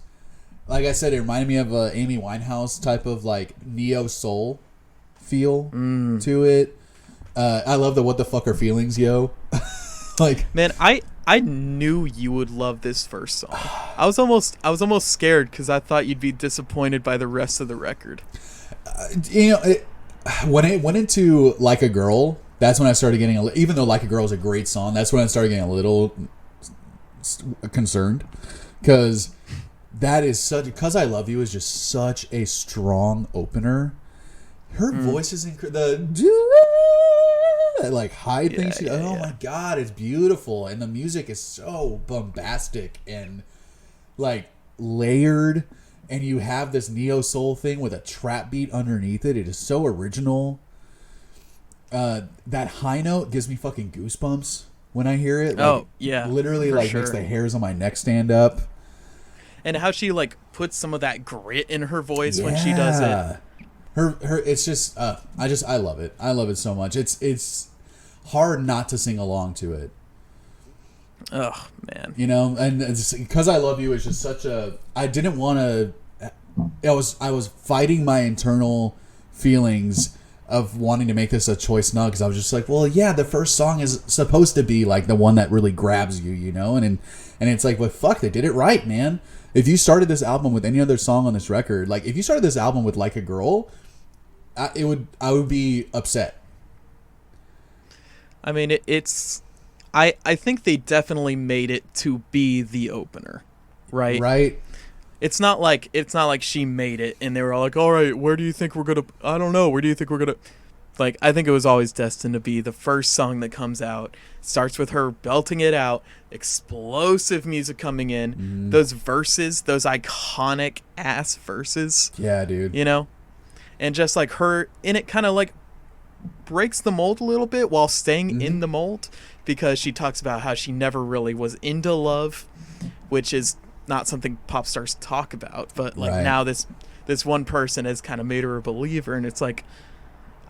Like I said, it reminded me of a Amy Winehouse type of like neo soul feel to it. I love the "What the fuck are feelings, yo." Like, man, I knew you would love this first song. I was almost scared because I thought you'd be disappointed by the rest of the record. When it went into "Like a Girl," that's when I started getting even though "Like a Girl" is a great song, that's when I started getting a little concerned because that is such. "Because I Love You" is just such a strong opener. Her voice is incredible. That like high thing. Oh my god, it's beautiful, and the music is so bombastic and like layered, and you have this neo soul thing with a trap beat underneath it. It is so original. That high note gives me fucking goosebumps when I hear it. Like, literally like makes the hairs on my neck stand up. And how she like puts some of that grit in her voice when she does it. Her it's just I love it. I love it so much. It's hard not to sing along to it. Oh man. You know, and "Because I Love You" is just such a I didn't want to I was fighting my internal feelings of wanting to make this a choice now because I was just like, well, yeah, the first song is supposed to be like the one that really grabs you, you know? And it's like, well, fuck, they did it right, man. If you started this album with any other song on this record, like if you started this album with "Like a Girl," I would be upset. I mean, I think they definitely made it to be the opener, right? Right. It's not like she made it and they were all like, all right, where do you think we're gonna? I don't know. Where do you think we're gonna? Like, I think it was always destined to be the first song that comes out. Starts with her belting it out, explosive music coming in, those verses, those iconic ass verses. Yeah, dude. You know. And just like her in it kind of like breaks the mold a little bit while staying in the mold because she talks about how she never really was into love, which is not something pop stars talk about. But like now this one person has kind of made her a believer, and it's like,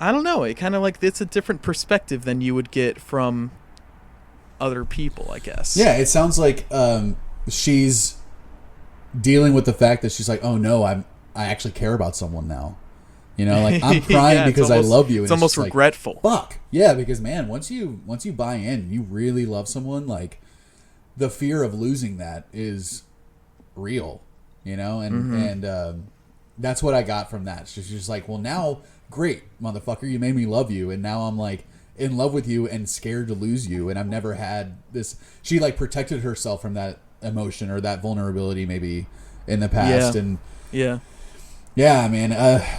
I don't know. It kind of like it's a different perspective than you would get from other people, I guess. Yeah, it sounds like she's dealing with the fact that she's like, oh no, I actually care about someone now. You know, like I'm crying because I love you. And it's almost regretful. Like, fuck yeah, because man, once you buy in, you really love someone. Like the fear of losing that is real. You know, and that's what I got from that. She's just like, well, now, great, motherfucker, you made me love you, and now I'm like in love with you and scared to lose you, and I've never had this. She like protected herself from that emotion or that vulnerability maybe in the past, and yeah, man.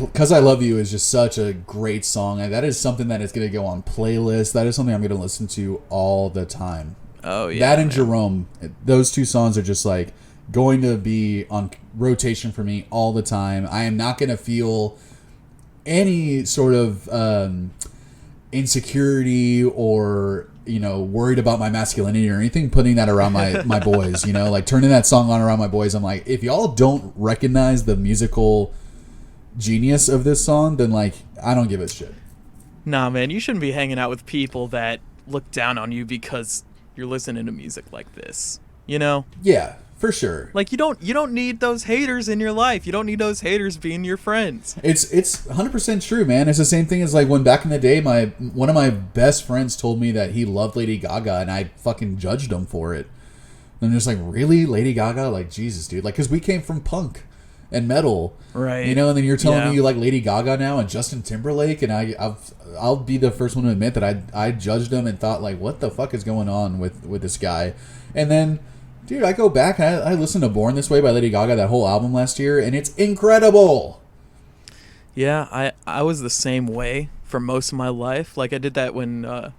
"Because I Love You" is just such a great song. And that is something that is going to go on playlists. That is something I'm going to listen to all the time. Oh, yeah. That and Jerome, those two songs are just like going to be on rotation for me all the time. I am not going to feel any sort of insecurity or, you know, worried about my masculinity or anything putting that around my boys, you know, like turning that song on around my boys. I'm like, if y'all don't recognize the musical genius of this song, then like I don't give a shit. Nah, man, you shouldn't be hanging out with people that look down on you because you're listening to music like this, you know? Yeah, for sure. Like you don't need those haters in your life. You don't need those haters being your friends. It's 100% true, man. It's the same thing as like when back in the day one of my best friends told me that he loved Lady Gaga and I fucking judged him for it. And I'm just like, really? Lady Gaga? Like, Jesus, dude. Like, because we came from punk and metal, right? You know, and then you're telling me you like Lady Gaga now and Justin Timberlake, and I'll be the first one to admit that I judged him and thought like, what the fuck is going on with this guy? And then, dude, I go back and I listened to Born This Way by Lady Gaga, that whole album last year, and it's incredible. Yeah, I was the same way for most of my life. Like I did that when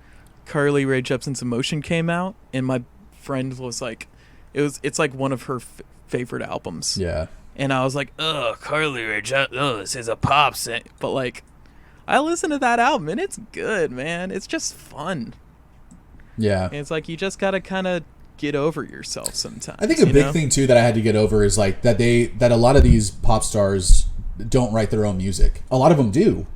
Carly Rae Jepsen's Emotion came out, and my friend was like, it's like one of her favorite albums. Yeah. And I was like, ugh, Carly Rae Jepsen, this is a pop sing. But like, I listened to that album and it's good, man. It's just fun. Yeah. And it's like you just gotta kind of get over yourself sometimes. I think a big thing too that I had to get over is like that a lot of these pop stars don't write their own music. A lot of them do,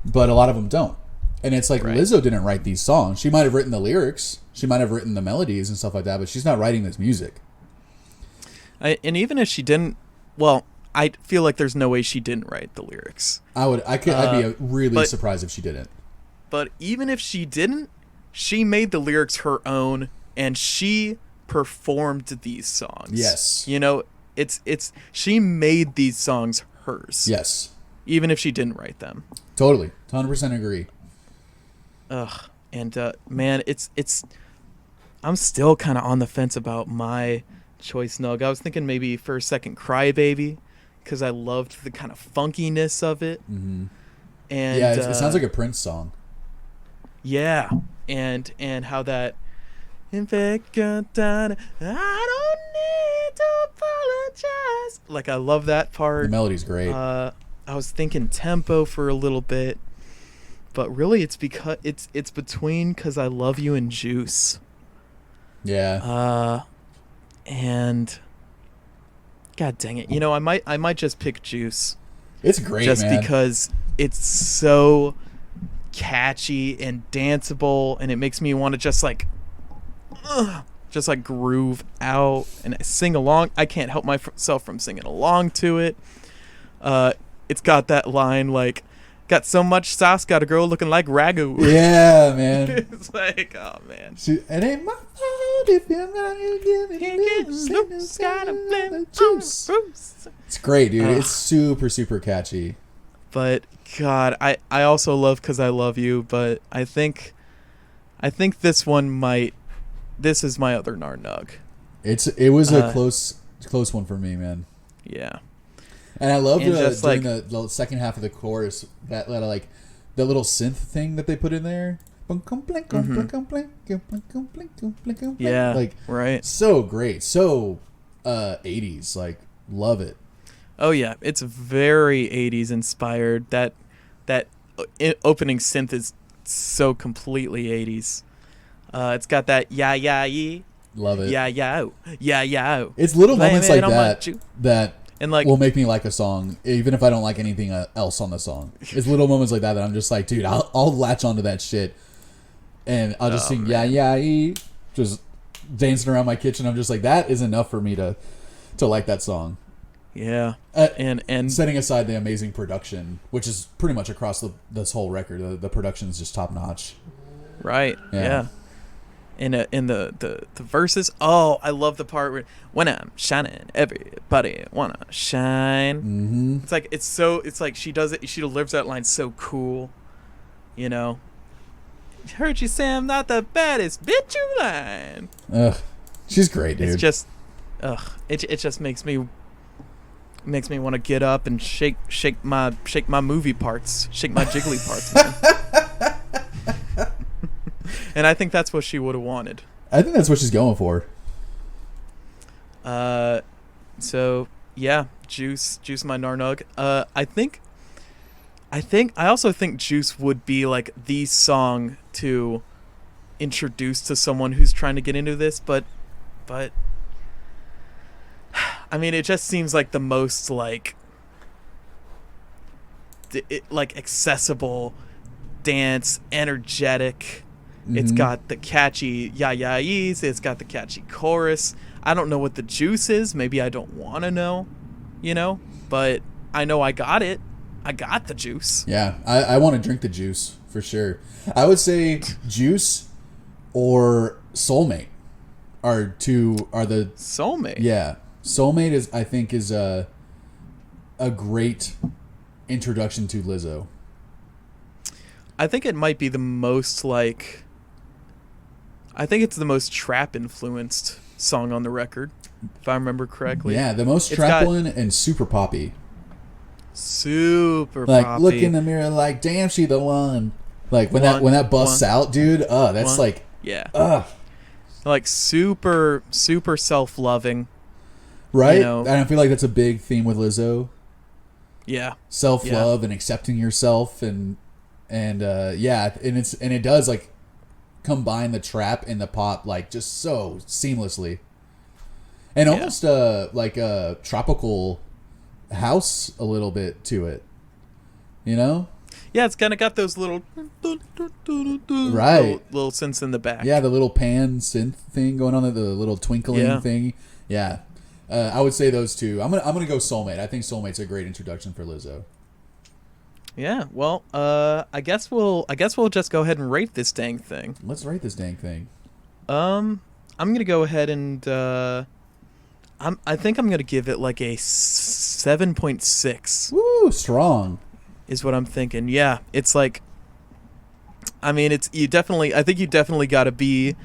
but a lot of them don't. And it's like Lizzo didn't write these songs. She might have written the lyrics, she might have written the melodies and stuff like that, but she's not writing this music. And even if she didn't, well, I feel like there's no way she didn't write the lyrics. I'd be really surprised if she didn't. But even if she didn't, she made the lyrics her own, and she performed these songs. Yes. You know, it's she made these songs hers. Yes. Even if she didn't write them. Totally. 100% agree. Ugh. And man, it's I'm still kind of on the fence about my choice, Nug. I was thinking maybe for a second Crybaby, because I loved the kind of funkiness of it. Mm-hmm. And yeah, it sounds like a Prince song. Yeah, and how that I don't need to apologize. Like, I love that part. The melody's great. I was thinking tempo for a little bit, but really it's because it's between "Cause I Love You" and "Juice." Yeah. And God dang it, you know, I might just pick "Juice." It's great, just man. because it's so catchy and danceable, and it makes me want to just like groove out and sing along. I can't help myself from singing along to it. It's got that line like, "Got so much sauce, got a girl looking like ragu." Yeah, man. It's like, oh man. It ain't my fault if you're not giving juice. It's great, dude. It's super, super catchy. But God, I also love "Cause I Love You," but I think this is my other Narnug. It was a close one for me, man. Yeah. And I loved during the second half of the chorus that like the little synth thing that they put in there. Yeah, like right. So great, so 80s. Like, love it. Oh yeah, it's very 80s inspired. That opening synth is so completely 80s. It's got that yee. Love it. Yeah. It's little moments like that and like will make me like a song, even if I don't like anything else on the song. It's little moments like that I'm just like, dude, I'll latch onto that shit, and I'll just sing yee, just dancing around my kitchen. I'm just like, that is enough for me to like that song. Yeah, and setting aside the amazing production, which is pretty much across this whole record, the production is just top notch. Right. Yeah. In the verses, oh, I love the part where when I'm shining, everybody wanna shine. Mm-hmm. It's like she does it. She delivers that line so cool, you know. Heard you say I'm not the baddest bitch you line. Ugh, she's great, dude. It's just, it just makes me want to get up and shake my movie parts, shake my jiggly parts, man. And I think that's what she would have wanted. I think that's what she's going for. So yeah, Juice my Narnug. I also think Juice would be like the song to introduce to someone who's trying to get into this, but I mean, it just seems like the most like accessible dance, energetic. Mm-hmm. It's got the catchy yee-yees. It's got the catchy chorus. I don't know what the juice is. Maybe I don't want to know, you know, but I know I got it. I got the juice. Yeah, I want to drink the juice for sure. I would say Juice or Soulmate are the Soulmate. Yeah, Soulmate is a great introduction to Lizzo. I think it might be the most like. I think it's the most trap influenced song on the record, if I remember correctly. Yeah, the most trap one and super poppy. Super like, poppy. Look in the mirror like, damn, she the one. Like when that busts out, dude. That's one. Like, yeah. Like super self-loving. Right? You know? And I feel like that's a big theme with Lizzo. Yeah. self-love and accepting yourself, and it does like combine the trap and the pop like just so seamlessly, and almost like a tropical house a little bit to it, you know. Yeah, it's kind of got those little right little synths in the back. Yeah, the little pan synth thing going on, the little twinkling thing. Yeah, I would say those two. I'm gonna go Soulmate. I think Soulmate's a great introduction for Lizzo. Yeah. Well, I guess we'll just go ahead and rate this dang thing. Let's rate this dang thing. I'm gonna go ahead and I think I'm gonna give it like a 7.6. Woo, strong. Is what I'm thinking. Yeah, it's like, I mean, I think you definitely got to be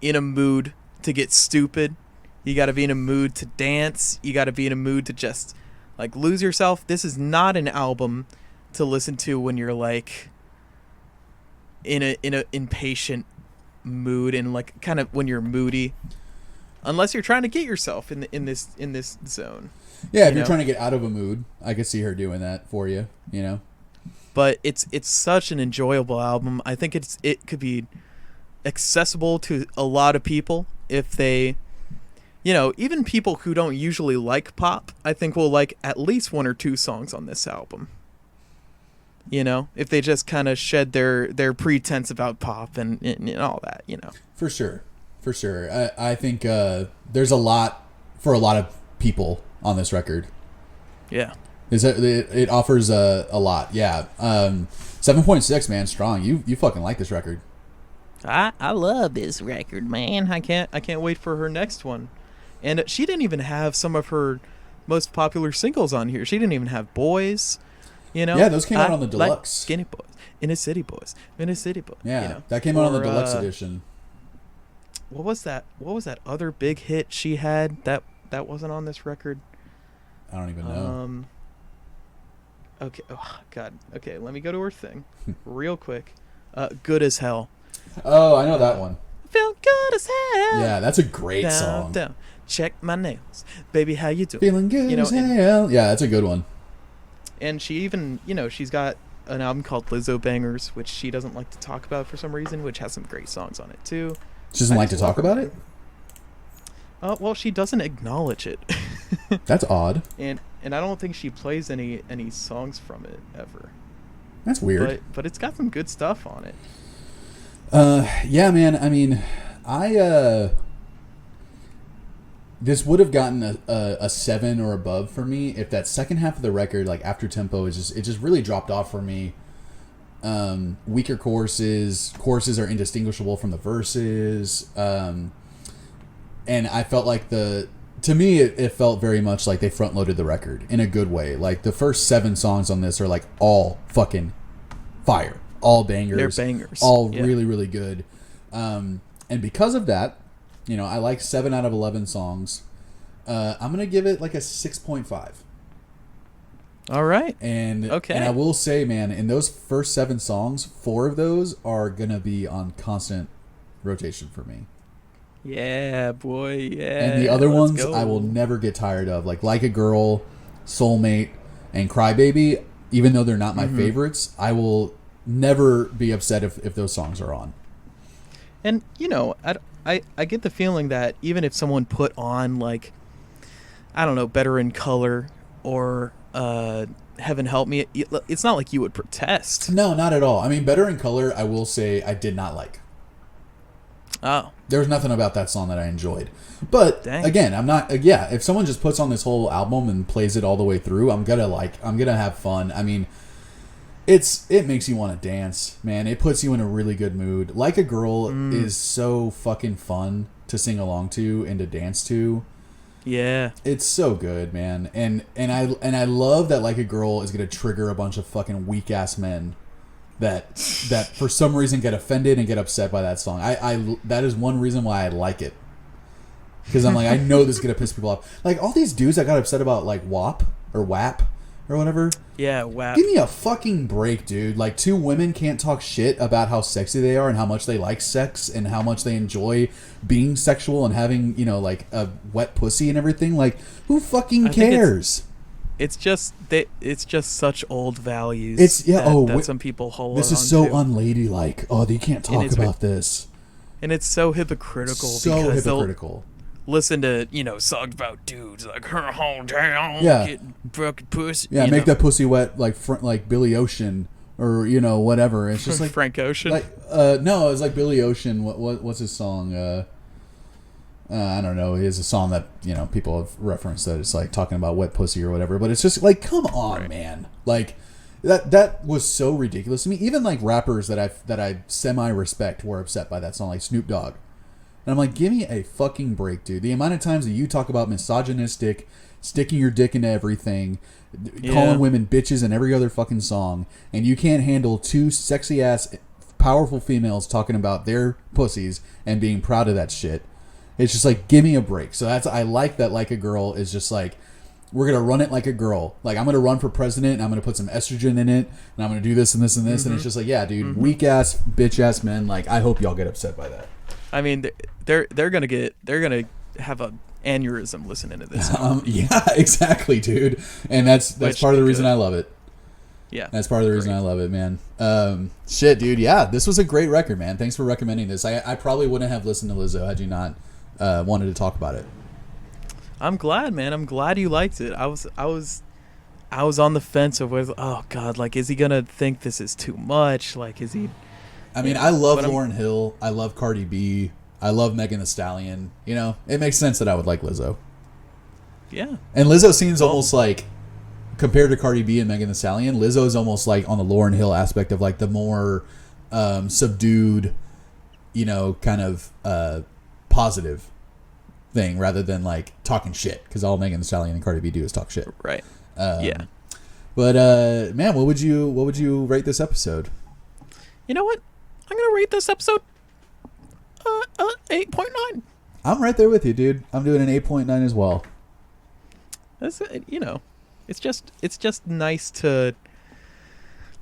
in a mood to get stupid. You got to be in a mood to dance. You got to be in a mood to just like lose yourself. This is not an album to listen to when you're like in a impatient mood and like kind of when you're moody, unless you're trying to get yourself in this zone. Yeah, if you're trying to get out of a mood, I could see her doing that for you, you know. But it's such an enjoyable album. I think it could be accessible to a lot of people if they, even people who don't usually like pop, I think will like at least one or two songs on this album. If they just kind of shed their pretense about pop and all that, For sure. I think there's a lot for a lot of people on this record. Yeah. It offers a lot. Yeah. 7.6, man, strong. You fucking like this record. I love this record, man. I can't wait for her next one. And she didn't even have some of her most popular singles on here. She didn't even have Boys, Yeah, those came out on the deluxe. Like Skinny Boys, Inner City Boys. Yeah, that came out on the deluxe edition. What was that other big hit she had that wasn't on this record? I don't even know. Okay. Oh God. Okay. Let me go to her thing, real quick. Good as Hell. Oh, I know that one. Feel good as hell. Yeah, that's a great song. Down. Check my nails, baby. How you doing? Feeling good as hell. Yeah, that's a good one. And she even, she's got an album called Lizzo Bangers, which she doesn't like to talk about for some reason, which has some great songs on it too. She doesn't like to talk about it? Well, she doesn't acknowledge it. That's odd. And I don't think she plays any songs from it ever. That's weird. But it's got some good stuff on it. Yeah, man. I mean, this would have gotten a 7 or above for me if that second half of the record, like after tempo, it just really dropped off for me. Weaker choruses are indistinguishable from the verses, and I felt like to me it felt very much like they front loaded the record in a good way. Like the first 7 songs on this are like all fucking fire, all bangers. They're bangers, all really, really good. And because of that, I like 7 out of 11 songs. I'm gonna give it like a 6.5. All right. And I will say, man, in those first 7 songs, 4 of those are gonna be on constant rotation for me. Yeah, boy. Yeah. And the other ones I will never get tired of, like a Girl, Soulmate, and Crybaby. Even though they're not my favorites, I will never be upset if those songs are on. And I get the feeling that even if someone put on like, I don't know, Better in Color or Heaven Help Me, it's not like you would protest. No, not at all. I mean, Better in Color, I will say I did not like. Oh. There was nothing about that song that I enjoyed. But again, I'm not. If someone just puts on this whole album and plays it all the way through, I'm gonna have fun. I mean, it makes you want to dance, man. It puts you in a really good mood. Like a Girl is so fucking fun to sing along to and to dance to. Yeah, it's so good, man. And I love that Like a Girl is gonna trigger a bunch of fucking weak ass men that for some reason get offended and get upset by that song. I that is one reason why I like it, because I'm like, I know this is gonna piss people off. Like all these dudes that got upset about like WAP or WAP or whatever. Yeah, WAP. Give me a fucking break, dude. Like 2 women can't talk shit about how sexy they are and how much they like sex and how much they enjoy being sexual and having like a wet pussy and everything. Like who fucking cares? it's just such old values. That some people hold on to. This is so unladylike. Oh, you can't talk about this. And it's so hypocritical. Hypocritical. Listen to songs about dudes like her hometown getting fucking pussy. Yeah, make that pussy wet like Billy Ocean or whatever. It's just like Frank Ocean. Like no, it was like Billy Ocean. What's his song? I don't know. It is a song that people have referenced that it's like talking about wet pussy or whatever. But it's just like, come on, man. Like that was so ridiculous to me. Even like rappers that I semi respect were upset by that song, like Snoop Dogg. And I'm like, give me a fucking break, dude. The amount of times that you talk about misogynistic, sticking your dick into everything, calling women bitches in every other fucking song, and you can't handle two sexy ass, powerful females talking about their pussies and being proud of that shit. It's just like, give me a break. So I like that. Like a Girl is just like, we're gonna run it like a girl. Like, I'm gonna run for president and I'm gonna put some estrogen in it and I'm gonna do this and this and this. And it's just like, yeah, dude, weak ass, bitch ass men. Like, I hope y'all get upset by that. I mean, they're gonna have a aneurysm listening to this. Yeah, exactly, dude. And that's part of the reason I love it. Yeah, that's part of the reason I love it, man. Shit, dude. Yeah, this was a great record, man. Thanks for recommending this. I probably wouldn't have listened to Lizzo had you not wanted to talk about it. I'm glad, man. I'm glad you liked it. I was on the fence of whether, oh God, like, is he gonna think this is too much? Like, is he? I mean, I love Lauryn Hill. I love Cardi B. I love Megan Thee Stallion. It makes sense that I would like Lizzo. Yeah. And Lizzo seems almost like, compared to Cardi B and Megan Thee Stallion, Lizzo is almost like on the Lauryn Hill aspect of like the more subdued, kind of positive thing rather than like talking shit, because all Megan Thee Stallion and Cardi B do is talk shit. Right. Yeah. But man, what would you rate this episode? You know what? I'm gonna rate this episode 8.9. I'm right there with you, dude. I'm doing an 8.9 as well. That's it's just nice to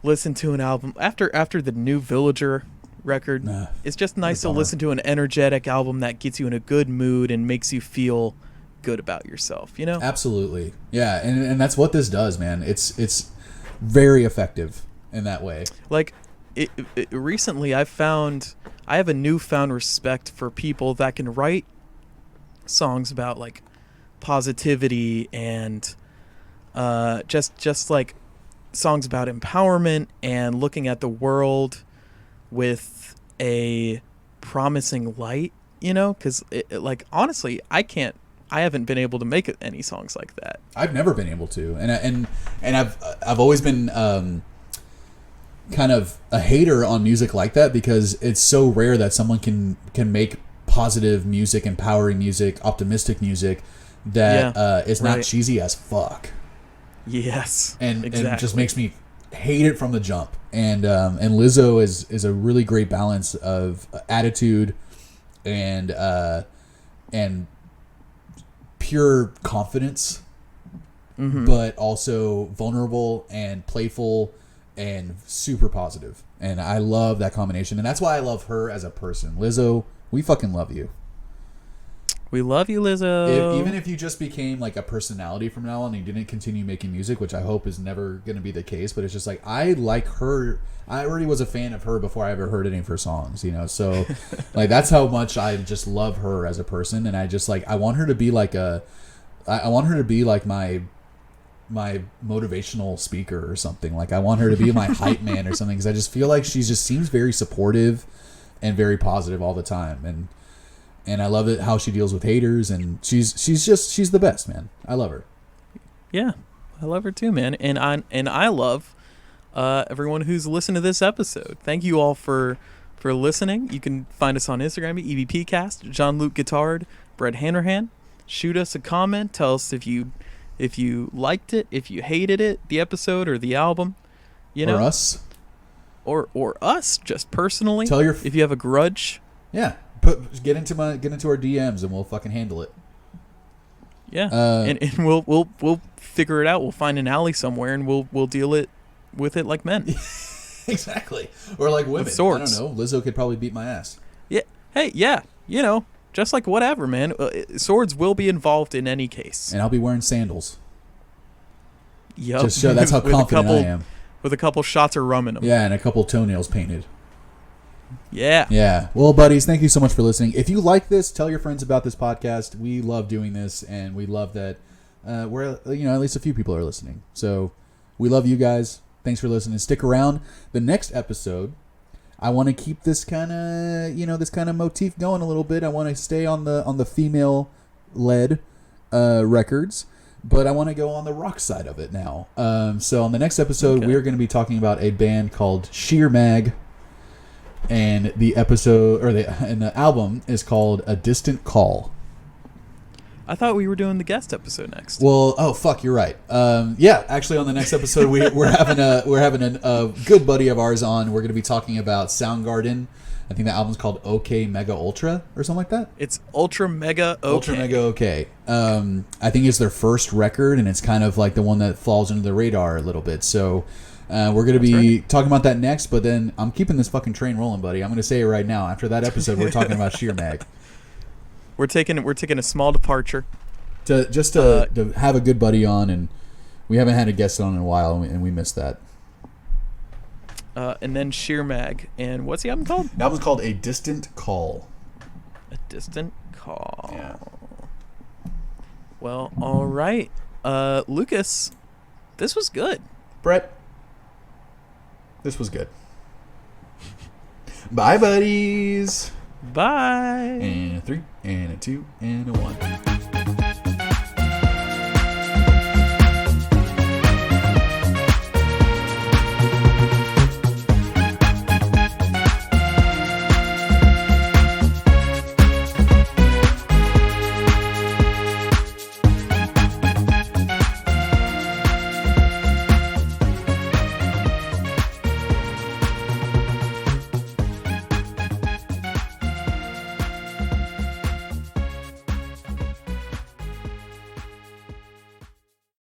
listen to an album after the new Villager record. It's just nice to listen to an energetic album that gets you in a good mood and makes you feel good about yourself. Absolutely, yeah, and that's what this does, man. It's very effective in that way. Like, recently I have a newfound respect for people that can write songs about like positivity and just like songs about empowerment and looking at the world with a promising light, because like, honestly, I haven't been able to make any songs like that. I've never been able to, and I've always been kind of a hater on music like that, because it's so rare that someone can make positive music, empowering music, optimistic music that is not cheesy as fuck. Yes, and exactly. It just makes me hate it from the jump. And Lizzo is a really great balance of attitude and pure confidence, but also vulnerable and playful and super positive. And I love that combination. And that's why I love her as a person. Lizzo, we fucking love you. We love you, Lizzo. Even if you just became like a personality from now on and you didn't continue making music, which I hope is never going to be the case, but it's just like, I like her. I already was a fan of her before I ever heard any of her songs, so like, that's how much I just love her as a person. And I just like, I want her to be like my motivational speaker or something. Like, I want her to be my hype man or something, because I just feel like she just seems very supportive and very positive all the time. And I love it how she deals with haters, and she's the best, man. I love her. Yeah, I love her too, man. And I love everyone who's listened to this episode. Thank you all for listening. You can find us on Instagram at EVPcast, Jean-Luc Guitard, Brett Hanrahan. Shoot us a comment. Tell us if you liked it, if you hated it, the episode or the album. Or us. Or us, just personally. Tell your if you have a grudge. Yeah. Get into our DMs and we'll fucking handle it. Yeah, and we'll figure it out. We'll find an alley somewhere and we'll deal with it like men. Exactly, or like women. With swords. I don't know. Lizzo could probably beat my ass. Yeah. Hey, yeah. Just like whatever, man. Swords will be involved in any case. And I'll be wearing sandals. Yup. Just show that's how With confident I am. With a couple shots of rum in them. Yeah, and a couple toenails painted. Yeah. Yeah. Well, buddies, thank you so much for listening. If you like this, tell your friends about this podcast. We love doing this, and we love that we're at least a few people are listening. So we love you guys. Thanks for listening. Stick around. The next episode, I want to keep this kind of motif going a little bit. I want to stay on the female led records, but I want to go on the rock side of it now. So on the next episode, we are going to be talking about a band called Sheer Mag, and the album is called A Distant Call. I thought we were doing the guest episode next. Well, oh fuck, you're right. Yeah, actually, on the next episode, we're having a good buddy of ours on. We're going to be talking about Soundgarden. I think the album's called OK Mega Ultra or something like that. It's Ultra Mega OK. Ultra Mega OK. I think it's their first record, and it's kind of like the one that falls under the radar a little bit. So we're going to be talking about that next. But then I'm keeping this fucking train rolling, buddy. I'm going to say it right now. After that episode, we're talking about Sheer Mag. We're taking a small departure to have a good buddy on, and we haven't had a guest on in a while, and we missed that. And then Sheer Mag, and what's the album called? The album's called A Distant Call. A Distant Call. Yeah. Well, all right, Lucas, this was good. Brett, this was good. Bye, buddies. Bye. And a 3, and a 2, and a 1.